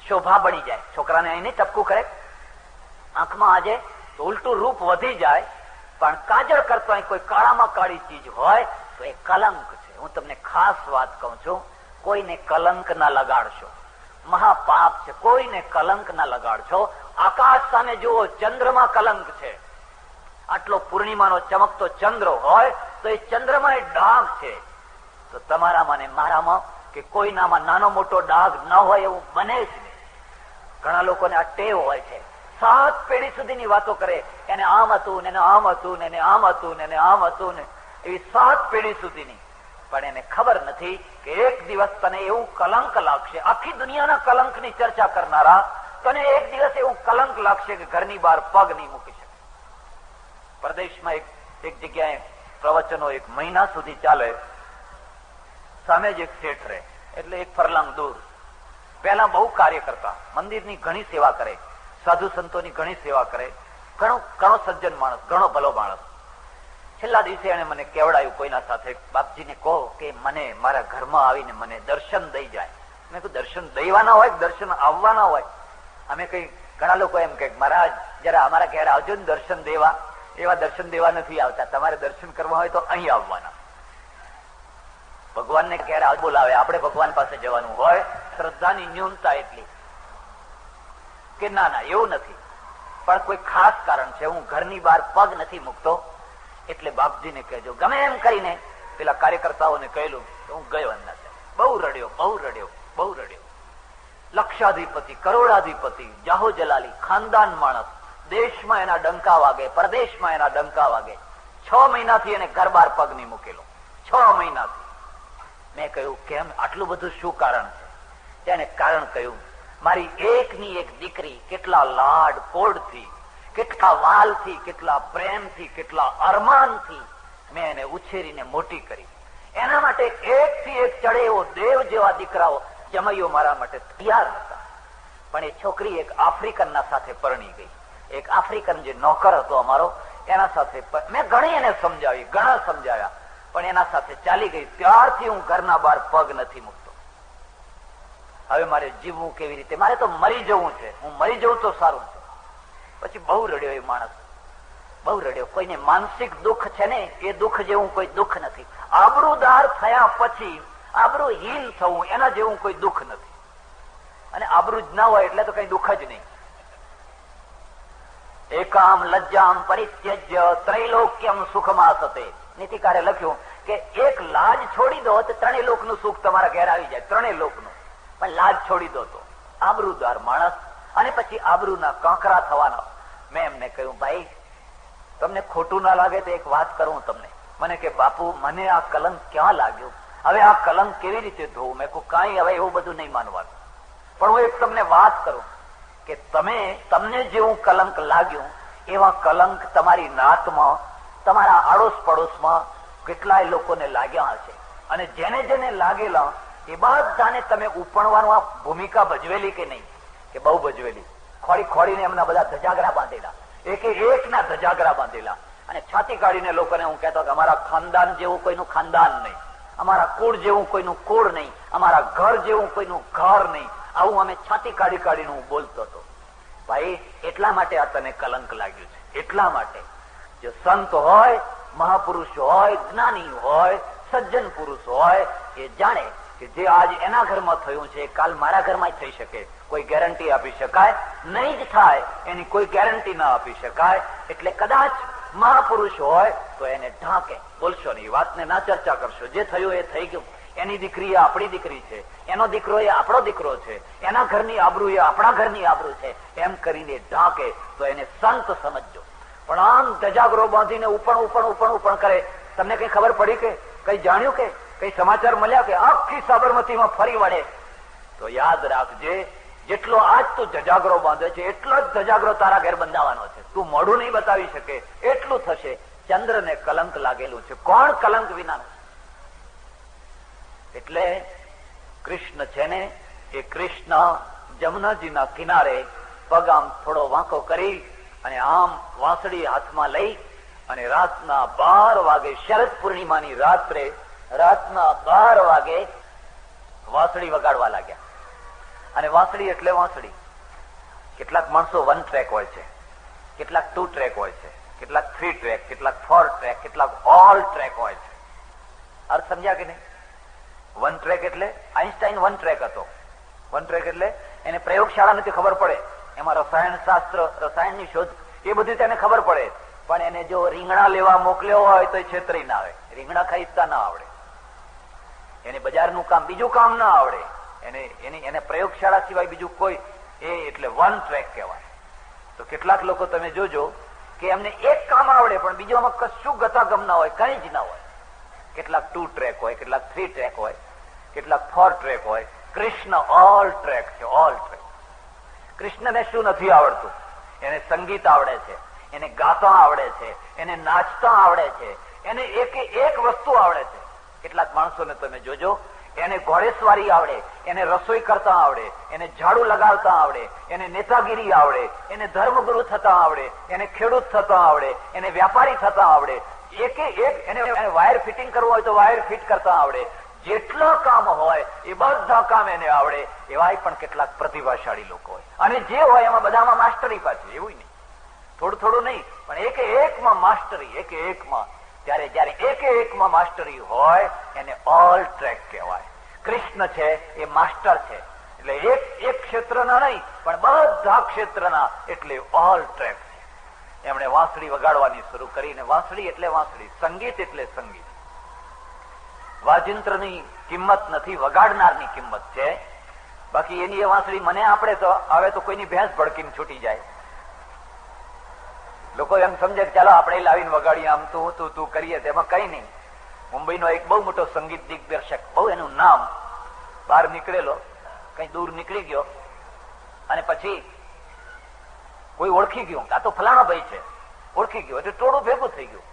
શોભા બની જાય, છોકરાને અહીં નહીં ટપકું કરે આંખમાં આજે તો ઉલટું રૂપ વધી જાય, પણ કાજળ કરતા કોઈ કાળામાં કાળી ચીજ હોય તો એ કલંક છે. હું તમને ખાસ વાત કહું છું, કોઈને કલંક ના લગાડશો, મહાપાપ છે. કોઈને કલંક ના લગાડશો. આકાશ સામે જુઓ, ચંદ્રમાં કલંક છે. આટલો પૂર્ણિમાનો ચમકતો ચંદ્ર હોય તો એ ચંદ્રમાં એ ડાઘ છે. તો તમારામાં ને મારામાં કે કોઈનામાં નાનો મોટો ડાઘ ન હોય એવું બને જ નહીં. ઘણા લોકોને આ ટેવ હોય છે, 7 પેઢી સુધીની વાતો કરે, એને આમ હતું ને આમ હતું ને આમ હતું ને આમ હતું ને, એવી 7 પેઢી સુધીની. પણ એને ખબર નથી કે એક દિવસ તને એવું કલંક લાગશે, આખી દુનિયાના કલંકની ચર્ચા કરનારા, તને એક દિવસ એવું કલંક લાગશે કે ઘરની બહાર પગ નહીં મૂકી શકે. પ્રદેશમાં એક જગ્યાએ પ્રવચનો 1 મહિના સુધી ચાલે. સામે જ એક શેઠ રહે, એટલે 1 ફરલાંગ દૂર. પહેલા બહુ કાર્ય કરતા, મંદિરની ઘણી સેવા કરે, સાધુ સંતોની ઘણી સેવા કરે, ઘણો સજ્જન માણસ, ઘણો ભલો માણસ. છેલ્લા દિવસે એને મને કેવડાયું કોઈના સાથે, બાપજીને કહો કે મને મારા ઘરમાં આવીને મને દર્શન દઈ જાય. મેં કહ્યું દર્શન દઈવાના હોય, દર્શન આવવાના હોય? અમે કઈ ઘણા લોકો એમ કે મહારાજ જરા અમારા ઘેર આવજો ને દર્શન દેવા. એવા દર્શન દેવા નથી આવતા. તમારે દર્શન કરવા હોય તો અહીં આવવાના. ભગવાનને ઘેર બોલાવે, આપણે ભગવાન પાસે જવાનું હોય. શ્રદ્ધાની ન્યૂનતા એટલી કે ના ના એવું નથી, પણ કોઈ ખાસ કારણ છે, હું ઘરની બહાર પગ નથી મૂકતો, એટલે બાપજીને કહેજો. ગમે એમ કરીને પેલા કાર્યકર્તાઓને કહેલું તો હું ગયો અંદર. બહુ રડ્યો, બહુ રડ્યો, બહુ રડ્યો. લક્ષાધિપતિ, કરોડાધિપતિ, જાહો જલાલી, ખાનદાન માણસ, દેશમાં એના ડંકા વાગે, પરદેશમાં એના ડંકા વાગે. 6 મહિનાથી એને ઘર બાર પગ નહીં મૂકેલો. 6 મહિનાથી. મેં કહ્યું કેમ, આટલું બધું શું કારણ છે? તેને કારણ કહ્યું, મારી એકની એક દીકરી કેટલા લાડ કોડથી, કેટલા વાલથી, કેટલા પ્રેમથી, કેટલા અરમાનથી મેં એને ઉછેરીને મોટી કરી. એના માટે એકથી એક ચડે એવો દેવ જેવા દીકરાઓ જમાઈઓ મારા માટે તૈયાર હતા. પણ એ છોકરી એક આફ્રિકનના સાથે પરણી ગઈ. એક આફ્રિકન જે નોકર હતો અમારો, એના સાથે મેં ઘણી એને સમજાવી, ઘણા સમજાવ્યા, પણ એના સાથે ચાલી ગઈ. ત્યારથી હું ઘરના બહાર પગ નથી મૂકતો. હવે મારે જીવવું કેવી રીતે? મારે તો મરી જવું છે. હું મરી જવું તો સારું છે. પછી બહુ રડ્યો એ માણસ, બહુ રડ્યો. કોઈને માનસિક દુઃખ છે ને, એ દુઃખ જેવું કોઈ દુઃખ નથી. આબરૂદાર થયા પછી આબરૂહીન થવું, એના જેવું કોઈ દુઃખ નથી. અને આબરૂ જ ના હોય એટલે તો કઈ દુઃખ જ નહીં. એકામ લજ્જામ પરિત્યજ્ય ત્રૈલોક્યમ સુખમાસતે. નીતિકારે લખ્યું કે એક લાજ છોડી દો તો 3 લોકનું સુખ તમારા ઘેર આવી જાય. 3 લોકનું. પણ લાજ છોડી દો તો આબરૂદાર માણસ, અને પછી આબરૂના કાંકરા થવાના. મેં એમને કહ્યું ભાઈ તમને ખોટું ના લાગે તો એક વાત કરું તમને. મને કે બાપુ મને આ કલંક ક્યાં લાગ્યું? હવે આ કલંક કેવી રીતે ધોવું? મેં કહું કાંઈ હવે એવું બધું નહીં માનવાનું, પણ હું એક તમને વાત કરું કે તમને જેવું કલંક લાગ્યું એવા કલંક તમારી નાતમાં, તમારા આડોશ પડોશમાં કેટલાય લોકોને લાગ્યા હશે. અને જેને જેને લાગેલા એ બધાને તમે ઉપણવાનું આ ભૂમિકા ભજવેલી કે નહીં? કે બહુ ભજવેલી. ખોડી ખોડીને એમના બધા ધજાગરા બાંધેલા, એકના ધજાગરા બાંધેલા. અને છાતી કાઢીને લોકોને હું કહેતો કે અમારા ખાનદાન જેવું કોઈનું ખાનદાન નહીં, અમારા કુળ જેવું કોઈનું કુળ નહીં, અમારા ઘર જેવું કોઈનું ઘર નહીં. આવું અમે છાતી કાઢી કાઢીને હું બોલતો હતો. ભાઈ એટલા માટે આ તને કલંક લાગ્યું છે. એટલા માટે જો સંત હોય, મહાપુરુષ હોય, જ્ઞાની હોય, સજ્જન પુરુષ હોય, એ જાણે કે જે આજ એના ઘરમાં થયું છે કાલ મારા ઘરમાં થઈ શકે. કોઈ ગેરંટી આપી શકાય નહીં જ થાય, એની કોઈ ગેરંટી ના આપી શકાય. એટલે કદાચ મહાપુરુષ હોય તો એને ઢાંકે. બોલશો નહીં, વાતને ના ચર્ચા કરશો. જે થયું એ થઈ ગયું. એની દીકરી એ આપણી દીકરી છે, એનો દીકરો એ આપણો દીકરો છે, એના ઘરની આબરૂ એ આપણા ઘરની આબરૂ છે, એમ કરીને ઢાંકે તો એને સંત સમજજો. પણ આમ ધજાગરો બાંધીને ઉપણ કરે, તમને કઈ ખબર પડી કે કઈ જાણ્યું કે કઈ સમાચાર મળ્યા કે આખી સાબરમતીમાં ફરી વળે? તો યાદ રાખજે, જેટલો આજ તું ધજાગરો બાંધે છે એટલો જ ધજાગરો તારા ઘેર બંધાવાનો છે. તું મોઢું નહીં બતાવી શકે એટલું થશે. ચંદ્રને કલંક લાગેલું છે, કોણ કલંક વિનાનું? એટલે કૃષ્ણ છે ને, એ કૃષ્ણ જમુનાજીના કિનારે પગ આમ થોડો વાંકો કરી અને આમ વાંસળી હાથમાં લઈ અને રાતના 12 વાગે, શરદ પૂર્ણિમાની રાત્રે રાતના 12 વાગે વાંસળી વગાડવા લાગ્યા. અને વાંસળી એટલે વાંસળી. કેટલાક માણસો 1 ટ્રેક હોય છે, કેટલાક 2 ટ્રેક હોય છે, કેટલાક 3 ટ્રેક, કેટલાક 4 ટ્રેક, કેટલાક ઓલ ટ્રેક હોય છે. અર્થ સમજ્યા કે નહીં? 1 ટ્રેક એટલે આઈન્સ્ટાઈન 1 ટ્રેક હતો. 1 ટ્રેક એટલે એને પ્રયોગશાળા નથી ખબર પડે, એમાં રસાયણ શાસ્ત્ર, રસાયણની શોધ એ બધી તેને ખબર પડે. પણ એને જો રીંગણા લેવા મોકલ્યો હોય તો છેતરી ના આવે. રીંગણા ખરીદતા ના આવડે, એને બજારનું કામ, બીજું કામ ના આવડે. એને પ્રયોગશાળા સિવાય બીજું કોઈ એટલે 1 ટ્રેક કહેવાય. તો કેટલાક લોકો તમે જોજો કે એમને એક કામ આવડે પણ બીજામાં કશું ગતાગમ ના હોય, કઈ જ ના હોય. કેટલાક 2 ટ્રેક હોય, કેટલાક 3 ટ્રેક હોય, કેટલાક 4 ટ્રેક હોય. કૃષ્ણ ઓલ ટ્રેક છે, ઓલ ટ્રેક. કૃષ્ણને શું નથી આવડતું? એને સંગીત આવડે છે, એને ગાતા આવડે છે, એને નાચતા આવડે છે, એને એક વસ્તુ આવડે છે. કેટલાક માણસોને તમે જોજો, એને ઘોડેસવારી આવડે, એને રસોઈ કરતા આવડે, એને ઝાડુ લગાવતા આવડે, એને નેતાગીરી આવડે, એને ધર્મગુરુ થતા આવડે, એને ખેડૂત થતા આવડે, એને વ્યાપારી થતા આવડે, એક એને વાયર ફિટિંગ કરવું હોય તો વાયર ફિટ કરતા આવડે, જેટલા કામ હોય એ બધા કામ એને આવડે. એવા પણ કેટલાક પ્રતિભાશાળી લોકો હોય, અને જે હોય એમાં બધામાં માસ્ટરી પાછી, એવું નહીં, થોડું થોડું નહીં, પણ એક એકમાં માસ્ટરી, એક એકમાં. ત્યારે જયારે એક એકમાં માસ્ટરી હોય એને ઓલ ટ્રેક કહેવાય. કૃષ્ણ છે એ માસ્ટર છે, એટલે એક ક્ષેત્રના નહીં પણ બધા ક્ષેત્રના, એટલે ઓલ ટ્રેક છે. એમણે વાંસળી વગાડવાની શરૂ કરીને, વાંસળી એટલે વાંસળી, સંગીત એટલે સંગીત. વાજિંત્રની કિંમત નથી, વગાડનારની કિંમત છે. બાકી એની એ વાંસળી મને આપણે તો હવે તો કોઈની ભેંસ ભડકીને છૂટી જાય. લોકો એમ સમજે કે ચાલો આપણે લાવીને વગાડીએ, આમ તું કરીએ, તેમાં કઈ નહીં. મુંબઈનો એક બહુ મોટો સંગીત દિગ્દર્શક, બહુ એનું નામ, બહાર નીકળેલો, કઈ દૂર નીકળી ગયો, અને પછી કોઈ ઓળખી ગયું, આ તો ફલાણો ભાઈ છે, ઓળખી ગયો, એટલે ટોળું ભેગું થઈ ગયું.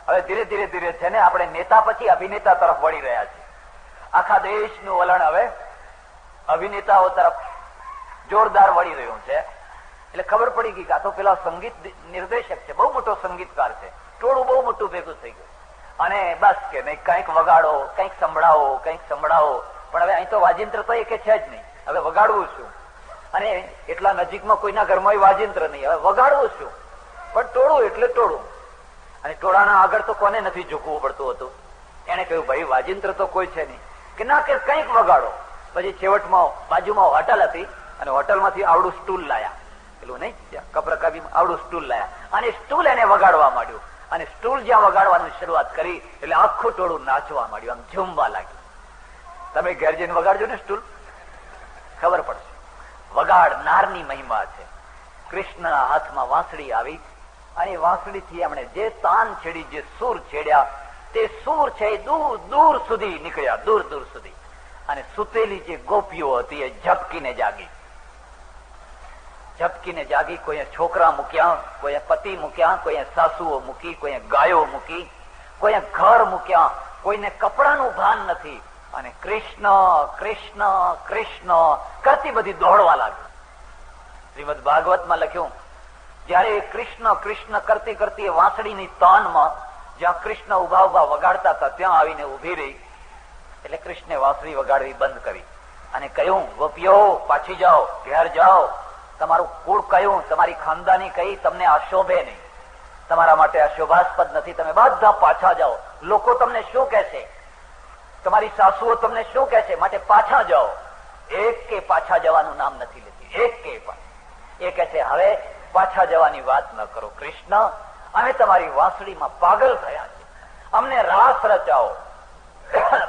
હવે ધીરે ધીરે ધીરે છે ને આપણે નેતા પછી અભિનેતા તરફ વળી રહ્યા છીએ. આખા દેશનું વલણ હવે અભિનેતાઓ તરફ જોરદાર વળી રહ્યું છે. એટલે ખબર પડી ગઈ કે આ તો પેલા સંગીત નિર્દેશક છે, બહુ મોટો સંગીતકાર છે, ટોળું બહુ મોટું ભેગું થઈ ગયું. અને બસ કે નહીં, કંઈક વગાડો, કંઈક સંભળાવો, કંઈક સંભળાવો. પણ હવે અહીં તો વાજિંત્ર તો એકે છે જ નહીં, હવે વગાડવું શું? અને એટલા નજીકમાં કોઈના ઘરમાં વાજિંત્ર નહીં, હવે વગાડવું શું? પણ ટોળું એટલે ટોળું. અને ટોળાના આગળ તો કોને નથી ઝૂકવું પડતું હતું. એને કહ્યું ભાઈ વાજિંત્ર તો કોઈ છે નહીં, કે ના કે કંઈક વગાડો. પછી છેવટમાં બાજુમાં હોટલ હતી, અને હોટલમાંથી આવડું સ્ટૂલ લાયા, પેલું નહીં કપરકાબી, આવડું સ્ટૂલ લાયા, અને સ્ટૂલ એને વગાડવા માંડ્યું. અને સ્ટૂલ જ્યાં વગાડવાની શરૂઆત કરી એટલે આખું ટોળું નાચવા માંડ્યું, આમ ઝૂમવા લાગ્યું. તમે ઘેર જઈને વગાડજો ને સ્ટૂલ, ખબર પડશે. વગાડનારની મહિમા છે. કૃષ્ણના હાથમાં વાંસળી આવી, અને વાંસળીથી એમણે જે તાન છેડી, જે સૂર છેડ્યા, તે સૂર છે દૂર દૂર સુધી નીકળ્યા, દૂર દૂર સુધી. અને સુતેલી જે ગોપીઓ હતી એ ઝપકીને જાગી, ઝપકીને જાગી. કોઈએ છોકરા મૂક્યા, કોઈએ પતિ મૂક્યા, કોઈએ સાસુઓ મૂકી, કોઈએ ગાયો મૂકી, કોઈએ ઘર મૂક્યા, કોઈને કપડાનું ભાન નથી. અને કૃષ્ણ કૃષ્ણ કૃષ્ણ કરતી બધી દોડવા લાગી. શ્રીમદ ભાગવતમાં લખ્યું, જયારે કૃષ્ણ કૃષ્ણ કરતી કરતી એ વાંસળીની તાનમાં જ્યાં કૃષ્ણ ઉભા ઉભા વગાડતા હતા ત્યાં આવીને ઉભી રહી. એટલે કૃષ્ણે વાંસળી વગાડવી બંધ કરી અને કહ્યું, ગોપીઓ પાછી જાઓ, ઘેર જાઓ. તમારું કુળ કયું, તમારી ખાનદાની કઈ તમને આ શોભે નહીં, તમારા માટે આ શોભાસ્પદ નથી, તમે બધા પાછા જાઓ. લોકો તમને શું કહેશે, તમારી સાસુઓ તમને શું કહેશે, માટે પાછા જાઓ. એક કે પાછા જવાનું નામ નથી લેતી, એક કે પણ. એ કહે છે હવે પાછા જવાની વાત ન કરો કૃષ્ણ, અમે તમારી વાંસળીમાં પાગલ થયા છે, અમને રાસ રચાવો.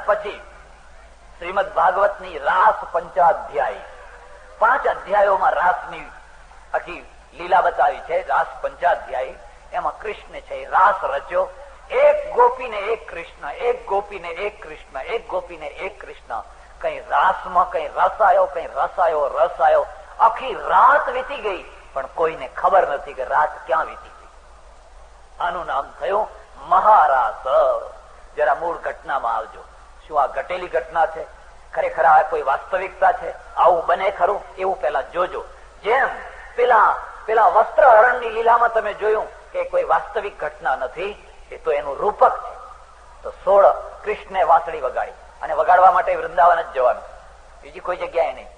પછી શ્રીમદ ભાગવતની રાસ પંચાધ્યાયી, 5 અધ્યાયોમાં રાસની આખી લીલા બતાવી છે. રાસ પંચાધ્યાયી, એમાં કૃષ્ણ છે રાસ રચ્યો. એક ગોપીને એક કૃષ્ણ, એક ગોપીને એક કૃષ્ણ, એક ગોપીને એક કૃષ્ણ. કઈ રાસમાં કઈ રસ આવ્યો, કઈ રસ આવ્યો, રસ આવ્યો. આખી રાત વીતી ગઈ, પણ કોઈને ખબર નથી કે રાત ક્યાં વીતી ગઈ. આનું નામ થયું મહારાસ. જરા મૂળ ઘટનામાં આવજો. શું આ ઘટેલી ઘટના છે? ખરેખર આ કોઈ વાસ્તવિકતા છે? આવું બને ખરું? એવું પેલા જોજો. જેમ પેલા વસ્ત્ર હરણની લીલામાં તમે જોયું કે કોઈ વાસ્તવિક ઘટના નથી, એ તો એનું રૂપક છે. તો 16 કૃષ્ણે વાંસળી વગાડી, અને વગાડવા માટે વૃંદાવન જ જવાનું, બીજી કોઈ જગ્યાએ નહીં,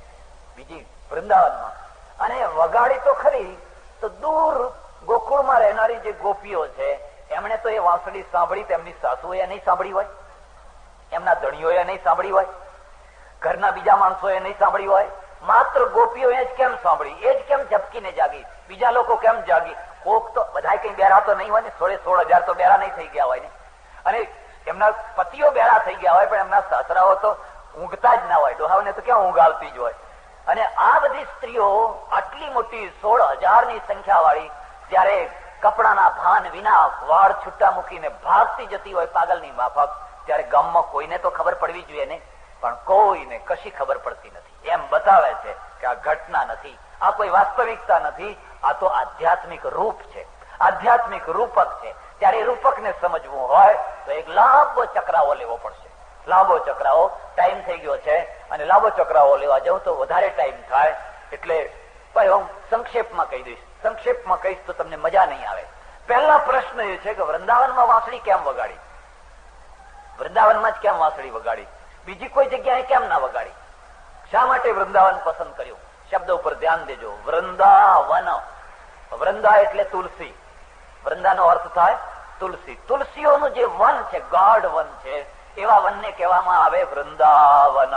બીજી વૃંદાવનમાં. અને વગાડી તો ખરી, તો દૂર ગોકુળમાં રહેનારી જે ગોપીઓ છે એમણે તો એ વાંસળી સાંભળી, તેમની સાસુએ નહીં સાંભળી હોય, એમના ધણીઓએ નહીં સાંભળી હોય, ઘરના બીજા માણસોએ નહીં સાંભળી હોય. માત્ર ગોપીઓએ જ કેમ સાંભળી, એ જ કેમ ઝપકીને જાગી, બીજા લોકો કેમ જાગી? કોક તો બધા કઈ બેરા તો નહીં હોય ને, 16,000 તો બેરા નહીં થઈ ગયા હોય ને. અને એમના પતિઓ બેરા થઈ ગયા હોય, પણ એમના સાસરાઓ તો ઊંઘતા જ ના હોય. ડોહાઓને તો ક્યાં ઊંઘ આવતી જ હોય. અને આ બધી સ્ત્રીઓ આટલી મોટી 16,000 ની સંખ્યા વાળી, જયારે કપડાના ભાન વિના વાળ છૂટા મૂકીને ભાગતી જતી હોય પાગલની માફક, ત્યારે ગામમાં કોઈને તો ખબર પડવી જોઈએ ને, પણ કોઈને કશી ખબર પડતી નથી. એમ બતાવે છે કે આ ઘટના નથી, આ કોઈ વાસ્તવિકતા નથી, આ તો આધ્યાત્મિક રૂપ છે, આધ્યાત્મિક રૂપક છે. ત્યારે રૂપકને સમજવું હોય તો એક લાંબો ચક્રાવો લેવો પડશે. લાંબો ચક્રાવો, ટાઈમ થઈ ગયો છે, અને લાંબો ચક્રાવો લેવા જાઉં તો વધારે ટાઈમ થાય. એટલે હું સંક્ષેપમાં કહી દઈશ. સંક્ષેપમાં કહીશ તો તમને મજા નહીં આવે. પહેલા પ્રશ્ન એ છે કે વૃંદાવનમાં વાંસળી કેમ વગાડી, વૃંદાવનમાં જ કેમ વાંસળી વગાડી, બીજી કોઈ જગ્યાએ કેમ ના વગાડી, શા માટે વૃંદાવન પસંદ કર્યું? શબ્દ ઉપર ધ્યાન દેજો. વૃંદાવન, વૃંદા એટલે તુલસી, વૃંદાનો અર્થ થાય તુલસી. તુલસીઓનું જે વન છે, ગાઢ વન છે, એવા વનને કહેવામાં આવે વૃંદાવન.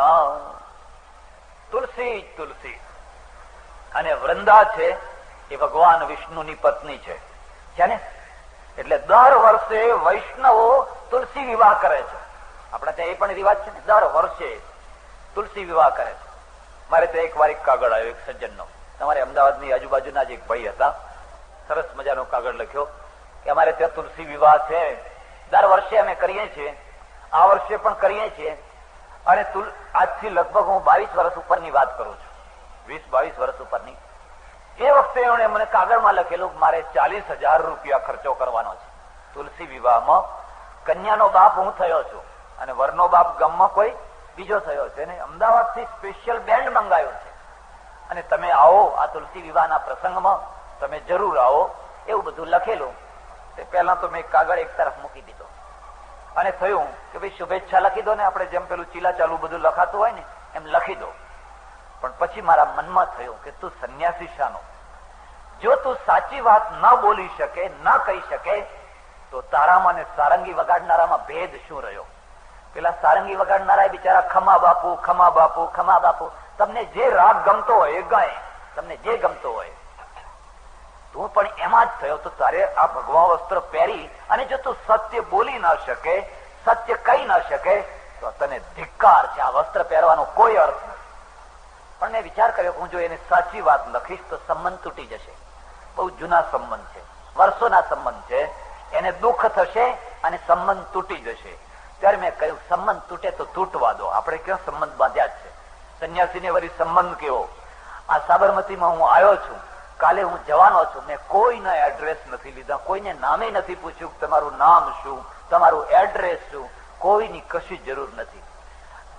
તુલસી તુલસી. અને વૃંદા છે એ ભગવાન વિષ્ણુની પત્ની છે ને. એટલે દર વર્ષે વૈષ્ણવો તુલસી વિવાહ કરે છે. આપણા ત્યાં એ પણ રિવાજ છે ને, દર વર્ષે તુલસી વિવાહ કરે છે. મારે ત્યાં એક વાર એક કાગળ આવ્યો એક સજ્જનનો, તમારે અમદાવાદની આજુબાજુના જ એક ભાઈ હતા, સરસ મજાનો કાગળ લખ્યો કે અમારે ત્યાં તુલસી વિવાહ છે, દર વર્ષે અમે કરીએ છીએ, આ વર્ષે પણ કરીએ છીએ. અને આજથી લગભગ હું 22 વર્ષ ઉપરની વાત કરું છું, 20-22 વર્ષ ઉપરની. એ વખતે એમણે મને કાગળમાં લખેલું મારે 40,000 રૂપિયા ખર્ચો કરવાનો છે તુલસી વિવાહમાં. કન્યાનો બાપ હું થયો છું અને વરનો બાપ ગામમાં કોઈ બીજો થયો છે, ને અમદાવાદથી સ્પેશિયલ બેન્ડ મંગાવ્યો છે, અને તમે આવો આ તુલસી વિવાહના પ્રસંગમાં, તમે જરૂર આવો, એવું બધું લખેલું. તે પહેલા તો મેં કાગળ એક તરફ મૂકી દીધો અને થયું કે ભાઈ શુભેચ્છા લખી દો ને, આપણે જેમ પેલું ચીલા ચાલુ બધું લખાતું હોય ને એમ લખી દો. પણ પછી મારા મનમાં થયું કે તું સંન્યાસી શાનો? જો તું સાચી વાત ન બોલી શકે, ન કહી શકે, તો તારામાં ને સારંગી વગાડનારામાં ભેદ શું રહ્યો? પેલા સારંગી વગાડનારા બિચારા ખમા બાપુ, ખમા બાપુ, ખમા બાપુ, તમને જે રાગ ગમતો હોય એ ગાય, તમને જે ગમતો હોય. તું પણ એમાં જ થયો. તો તારે આ ભગવા વસ્ત્ર પહેરી અને જો તું સત્ય બોલી ના શકે, સત્ય કહી ના શકે, તો તને ધિક્કાર છે. આ વસ્ત્ર પહેરવાનો કોઈ અર્થ નથી. પણ મેં વિચાર કર્યો કે હું જો એને સાચી વાત લખીશ તો સંબંધ તૂટી જશે. બહુ જૂના સંબંધ છે, વર્ષોના સંબંધ છે, એને દુઃખ થશે અને સંબંધ તૂટી જશે. ત્યારે મેં કહ્યું સંબંધ તૂટે તો તૂટવા દો, આપણે ક્યાં સંબંધ બાંધ્યા જ છે. સંન્યાસીને વળી સંબંધ કેવો? આ સાબરમતીમાં હું આવ્યો છું, કાલે હું જવાનો છું, મેં કોઈના એડ્રેસ નથી લીધા, કોઈને નામે નથી પૂછ્યું તમારું નામ શું, તમારું એડ્રેસ શું, કોઈની કશી જરૂર નથી.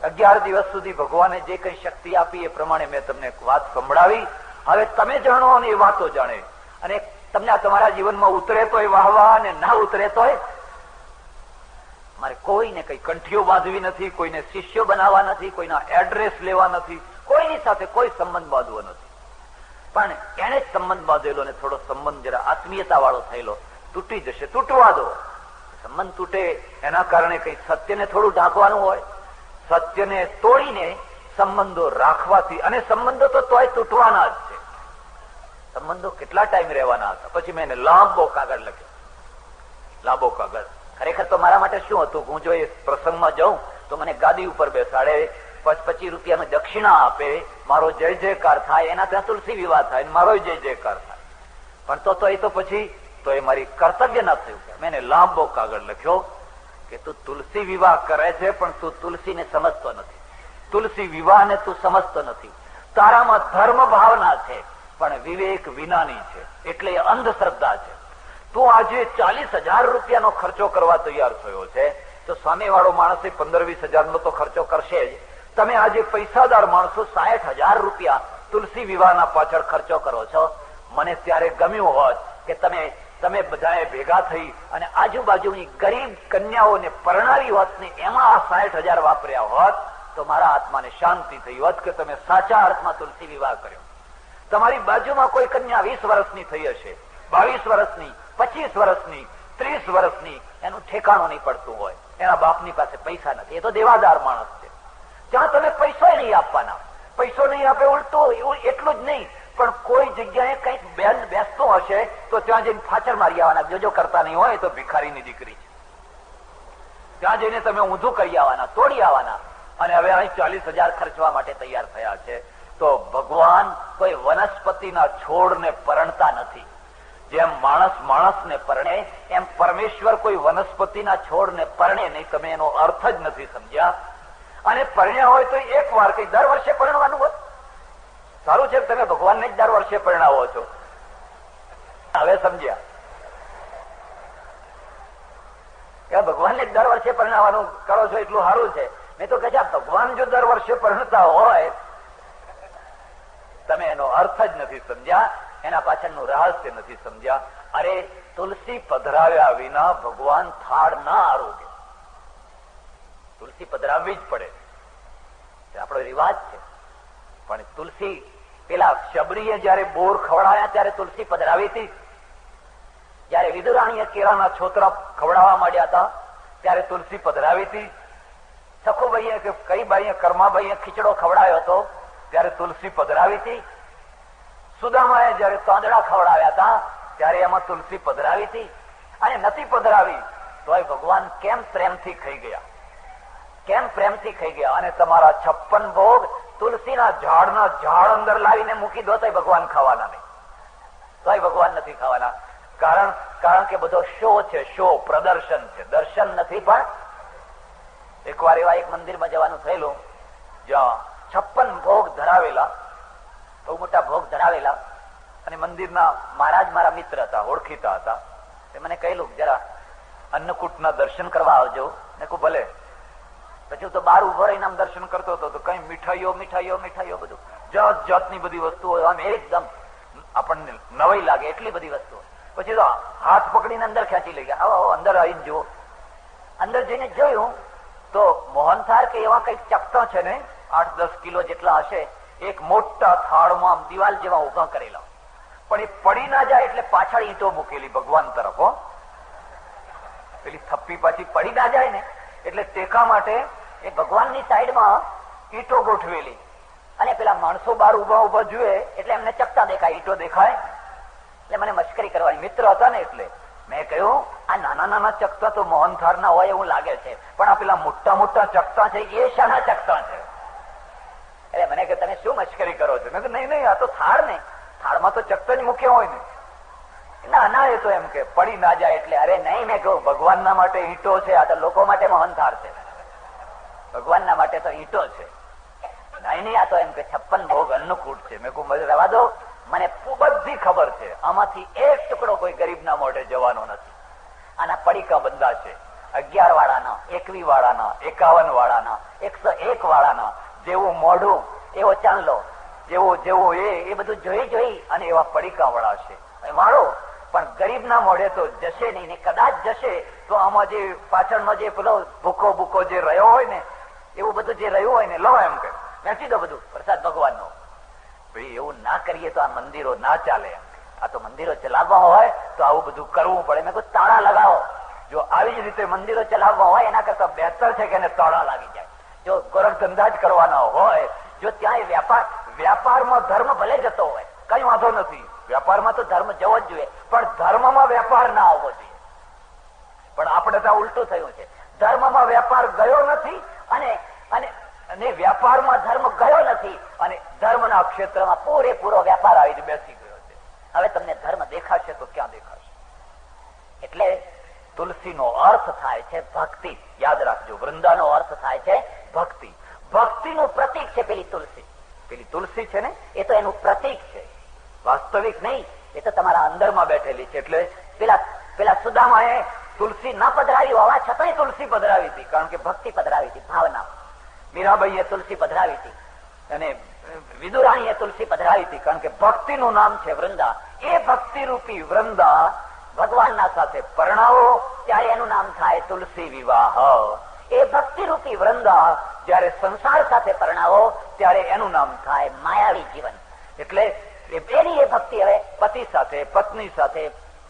11 દિવસ સુધી ભગવાને જે કઈ શક્તિ આપી એ પ્રમાણે મેં તમને વાત સંભળાવી. હવે તમે જાણો અને એ વાતો જાણે, અને તમને આ તમારા જીવનમાં ઉતરે તોય વાહવા અને ના ઉતરે તોય. મારે કોઈને કઈ કંઠીઓ બાંધવી નથી, કોઈને શિષ્યો બનાવવા નથી, કોઈના એડ્રેસ લેવા નથી, કોઈની સાથે કોઈ સંબંધ બાંધવો નથી. પણ એને જ સંબંધ બાંધેલો ને થોડો સંબંધ જરા આત્મીયતા વાળો થયેલો તૂટી જશે, તૂટવા દો. સંબંધ તૂટે એના કારણે કઈ સત્યને થોડું ઢાંકવાનું હોય, સત્યને તોડીને સંબંધો રાખવાથી, અને સંબંધો તો તોય તૂટવાના જ છે. સંબંધો કેટલા ટાઈમ રહેવાના હતા? પછી મેં એને લાંબો કાગળ લખ્યો, લાંબો કાગળ. ખરેખર તો મારા માટે શું હતું, હું જો એ પ્રસંગમાં જાઉં તો મને ગાદી ઉપર બેસાડે, 25 રૂપિયાની દક્ષિણા આપે, મારો જય જયકાર થાય, એના ત્યાં તુલસી વિવાહ થાય, મારો જય જયકાર થાય. પણ તો એ તો પછી તો એ મારી કર્તવ્ય ના થયું. મેં એને લાંબો કાગળ લખ્યો કે તું તુલસી વિવાહ કરે છે, પણ તું તુલસીને સમજતો નથી, તુલસી વિવાહને તું સમજતો નથી. તારામાં ધર્મ ભાવના છે પણ વિવેક વિનાની છે, એટલે એ અંધશ્રદ્ધા છે. તું આજે 40,000 રૂપિયાનો ખર્ચો કરવા તૈયાર થયો છે, તો સામે વાળો માણસ 15-20 હજારનો તો ખર્ચો કરશે જ. તમે આજે પૈસાદાર માણસો 60,000 રૂપિયા તુલસી વિવાહના પાછળ ખર્ચો કરો છો. મને ત્યારે ગમ્યું હોત કે તમે બધાએ ભેગા થઈ અને આજુબાજુની ગરીબ કન્યાઓને પરણાવી હોત ને એમાં આ 60,000 વાપર્યા હોત, તો મારા આત્માને શાંતિ થઈ હોત કે તમે સાચા અર્થમાં તુલસી વિવાહ કર્યો. તમારી બાજુમાં કોઈ કન્યા 20 વર્ષની થઈ હશે, 22 વર્ષની, 25 વર્ષની, 30 વર્ષની, એનું ઠેકાણું નહીં પડતું હોય, એના બાપની પાસે પૈસા નથી, એ તો દેવાદાર માણસ છે. ત્યાં તમે પૈસો નહીં આપવાના, પૈસો નહીં આપે, ઉલટું એટલું જ નહીં, પણ કોઈ જગ્યાએ કઈક બેન બેસતો હશે તો ત્યાં જઈને ફાચર મારી આવવાના. જો કરતા નહીં હોય તો ભિખારીની દીકરી છે, ત્યાં જઈને તમે ઊંધું કરી આવવાના, તોડી આવવાના. અને હવે અહીં 40,000 ખર્ચવા માટે તૈયાર થયા છે. તો ભગવાન કોઈ વનસ્પતિના છોડને પરણતા નથી. જેમ માણસ માણસને પરણે, એમ પરમેશ્વર કોઈ વનસ્પતિના છોડને પરણે નહીં. તમે એનો અર્થ જ નથી સમજ્યા. અને પરણ્યા હોય તો એક વાર, કઈ દર વર્ષે પરણવાનું હોય? સારું છે તમે ભગવાનને જ દર વર્ષે પરણાવો છો. હવે સમજ્યા કે ભગવાનને જ દર વર્ષે પરણાવવાનું કરો છો એટલું સારું છે. મેં તો કહે ભગવાન જો દર વર્ષે પરણતા હોય, તમે એનો અર્થ જ નથી સમજ્યા. એના પાછળનું રહસ્ય નથી સમજ્યા. અરે તુલસી પધરાવ્યા વિના ભગવાન થાળ ના આરોગે. તુલસી પધરાવવી જ પડે, આપણો રિવાજ છે. પણ તુલસી પેલા શબરીએ જયારે બોર ખવડાવ્યા ત્યારે તુલસી પધરાવી હતી. જયારે વિદુરાણીએ કેળાના છોતરા ખવડાવવા માંડ્યા હતા ત્યારે તુલસી પધરાવી હતી. સખુભાઈએ કે કઈ બાઈએ કર્માબાઈએ ખીચડો ખવડાવ્યો હતો ત્યારે તુલસી પધરાવી હતી. સુદામાએ જયારે તાંદડા ખવડાવ્યા હતા ત્યારે એમાં તુલસી પધરાવી હતી. અને નથી પધરાવી તોય ભગવાન કેમ પ્રેમથી ખાઈ ગયા, કેમ પ્રેમથી ખાઈ ગયા. અને તમારા 56 ભોગ તુલસીના ઝાડના ઝાડ અંદર લાવીને મૂકી દો તોય ભગવાન ખાવાના નહીં, તોય ભગવાન નથી ખાવાના. કારણ કે બધો શો છે, શો પ્રદર્શન છે, દર્શન નથી. પણ એકવાર એવા એક મંદિરમાં જવાનું થયેલું જ્યાં 56 ભોગ ધરાવેલા, બહુ મોટા ભોગ ધરાવેલા. અને મંદિરના મહારાજ મારા મિત્ર હતા, ઓળખીતા હતા. એ મને કહેલું જરા અન્નકૂટના દર્શન કરવા આવજો. મેં કહું ભલે. પછી તો બહાર ઉભો રહીને આમ દર્શન કરતો હતો તો કઈ મીઠાઈઓ મીઠાઈઓ મીઠાઈઓ બધું જાત જાતની બધી વસ્તુઓ, આમ એકદમ આપણને નવાઈ લાગે એટલી બધી વસ્તુઓ. પછી તો હાથ પકડીને અંદર ખેંચી લઈ ગયા, આવો અંદર આવીને જુઓ. અંદર જઈને જોયું તો મોહનથાળ કે એવા કઈક ચકતા છે ને 8-10 કિલો જેટલા હશે, એક મોટા થાળમાં આમ દિવાલ જેવા ઉભા કરેલા. પણ એ પડી ના જાય એટલે પાછળ ઈંટો મૂકેલી ભગવાન તરફ. પેલી થપ્પી પાછી પડી ના જાય ને એટલે ટેકા માટે એ ભગવાનની સાઈડમાં ઈંટો ગોઠવેલી. અને પેલા માણસો બહાર ઉભા ઉભા જુએ એટલે એમને ચકતા દેખાય, ઈંટો દેખાય. એટલે મને મશ્કરી કરવાની, મિત્ર હતા ને એટલે મેં કહ્યું આ નાના નાના ચકતા તો મોહનથાળ ના હોય એવું લાગે છે, પણ આ પેલા મોટા મોટા ચકતા છે એ શાના ચકતા છે? એટલે મને કે તમે શું મશ્કરી કરો છો? મેં કહ્યું નહીં આ તો થાળ ને, થાળમાં તો ચકતા જ મુખ્ય હોય ને. ના ના એ તો એમ કે પડી ના જાય એટલે. અરે નહીં, મેં કહ્યું ભગવાનના માટે ઈંટો છે, આ તો લોકો માટે મોહનથાળ છે. ભગવાનના માટે તો ઈંટો છે. નહીં આ તો એમ કે 56 ભોગ અન્નકૂટ છે. મેં કહું રવા દો, મને બધી ખબર છે. આમાંથી એક ટુકડો કોઈ ગરીબના મોઢે જવાનો નથી. આના પડીકા બંધા છે 11 વાળાના, 21 વાળાના, 51 વાળાના, 101 વાળાના. જેવું મોઢું એવો ચાંદલો, જેવું એ બધું જોઈ અને એવા પડીકા વાળા છે માળો. પણ ગરીબના મોઢે તો જશે નહીં, ને કદાચ જશે તો આમાં જે પાછળનો જે પેલો ભૂકો જે રહ્યો હોય ને, એવું બધું જે રહ્યું હોય ને, લો એમ કે વેચી દો બધું પ્રસાદ ભગવાનનો. ભાઈ એવું ના કરીએ તો આ મંદિરો ના ચાલે. આ તો મંદિરો ચલાવવા હોય તો આવું બધું કરવું પડે. મેં કહ્યું તાળા લગાવો. જો આવી જ રીતે મંદિરો ચલાવવા હોય એના કરતા બહેતર છે કે એને તાળા લાગી જાય. જો ગોરખ ધંધા જ કરવાના હોય, જો ત્યાં વ્યાપારમાં ધર્મ ભલે જતો હોય કઈ વાંધો નથી, વ્યાપારમાં તો ધર્મ જવો જ જોઈએ, પણ ધર્મમાં વેપાર ના આવવો જોઈએ. પણ આપણે ત્યાં ઉલટું થયું છે, ધર્મમાં વેપાર ગયો નથી અને વ્યાપારમાં ધર્મ ગયો નથી, અને ધર્મના ક્ષેત્રમાં પૂરેપૂરો વેપાર આવીને બેસી ગયો છે. હવે તમને ધર્મ દેખાશે તો ક્યાં દેખાશે? એટલે તુલસીનો અર્થ થાય છે ભક્તિ. યાદ રાખજો, વૃંદાનો અર્થ થાય છે ભક્તિ. ભક્તિનું પ્રતીક છે પેલી તુલસી. પેલી તુલસી છે ને એ તો એનું પ્રતીક છે, વાસ્તવિક નહીં. એ તો તમારા અંદરમાં બેઠેલી છે. એટલે પેલા સુદામાએ તુલસી ના પધરાવી હોવા છતાંય તુલસી પધરાવી હતી, કારણ કે ભક્તિ પધરાવી હતી ભાવના. મીરાબાઈએ તુલસી પધરાવી હતી અને વિદુરાણીએ તુલસી પધરાવી હતી, કારણ કે ભક્તિનું નામ છે વૃંદા. એ ભક્તિ રૂપી વૃંદા ભગવાનના સાથે પરણાવો ત્યારે એનું નામ થાય તુલસી વિવાહ. એ ભક્તિ રૂપી વૃંદા જયારે સંસાર સાથે પરણાવો ત્યારે એનું નામ થાય માયાવી જીવન. એટલે એની એ ભક્તિ હવે પતિ સાથે, પત્ની સાથે,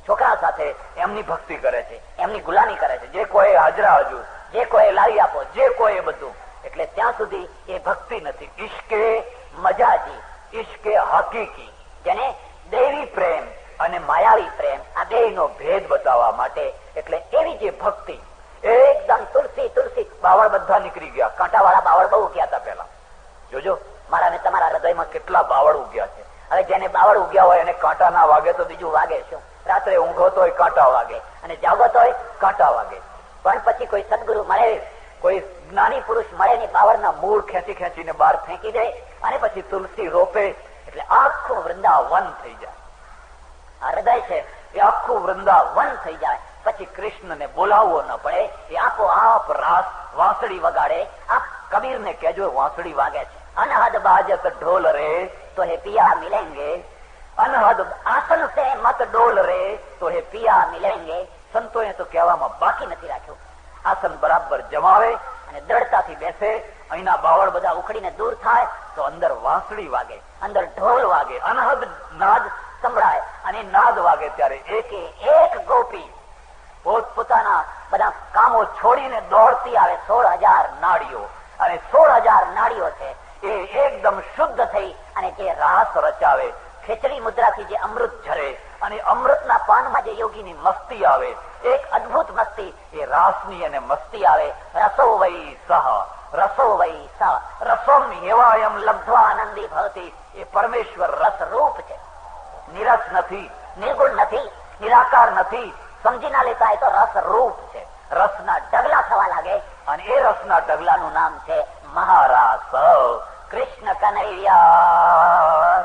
છોકરા સાથે એમની ભક્તિ કરે છે, એમની ગુલામી કરે છે. જે કોઈ હાજરા હજુ, જે કોઈ લાવી આપો, જે કોઈ બધું. એટલે ત્યાં સુધી એ ભક્તિ નથી. ઈશ્કે મજાજી, ઈશ્કે હકીકી, જેને દેવી પ્રેમ અને માયાવી પ્રેમ આ બેયનો ભેદ બતાવવા માટે. એટલે એવી જે ભક્તિ એકદમ તુલસી તુલસી. બાવળ બધા નીકળી ગયા, કાંટા વાળા બાવળ બહુ ઉગ્યા હતા પેલા. જોજો મારા ને તમારા હૃદયમાં કેટલા બાવળ ઉગ્યા છે. હવે જેને બાવળ ઉગ્યા હોય એને કાંટા ના વાગે તો બીજું વાગે શું? રાત્રે ઊંઘો તોય કાંટા વાગે અને જાગો તોય કાંટા વાગે. પણ પછી કોઈ સદગુરુ મળે, કોઈ જ્ઞાની પુરુષ મળે ને બાવળના મૂળ ખેંચીને બહાર ફેંકી દે અને પછી તુલસી રોપે એટલે આખું વૃંદાવન થઈ જાય. આ હૃદય છે એ આખું વૃંદાવન થઈ જાય. પછી કૃષ્ણને બોલાવવો ન પડે, એ આપોઆપ રાસ વાંસળી વગાડે. આપ કબીરને કહેજો વાંસળી વાગે છે. અનહદ બાજત ઢોલ રે તો હે પિયા મિલેંગે, અનહદ આસન સે મત ડોલ રે તો હે પિયા મિલેંગે. સંતોએ તો કહેવામાં બાકી નથી રાખ્યું. આસન બરાબર જમાવે અને દ્રઢતાથી બેસે. અહીંના બાવળ બધા ઉખડીને દૂર થાય તો અંદર વાંસળી વાગે, અંદર ઢોલ વાગે, અનહદ નાદ સંભળાય. અને નાદ વાગે ત્યારે એકે એક ગોપી પોતપોતાના બધા કામો છોડીને દોડતી આવે. 16,000 નાડીઓ, અને 16,000 નાડીઓ છે એ એકદમ શુદ્ધ થઈ અને જે રાસ રચાવે. ખેચરી મુદ્રાથી જે અમૃત ઝરે અને અમૃતના પાનમાં જે યોગીની મસ્તી આવે, એક અદભુત મસ્તી, એ રાસની અને મસ્તી આવે. રસો વૈ સહ, રસો વૈ સહ, રસોમ હેવાયમ લબ્ધ્વા આનંદી ભવતી. એ પરમેશ્વર રસ રૂપ છે, નિરસ નથી, નિર્ગુણ નથી, નિરાકાર નથી. સમજી ના લેતા એ તો રસ રૂપ છે. રસના ઢગલા થવા લાગે અને એ રસના ઢગલાનું નામ છે મહારાસ. કૃષ્ણ કનૈયા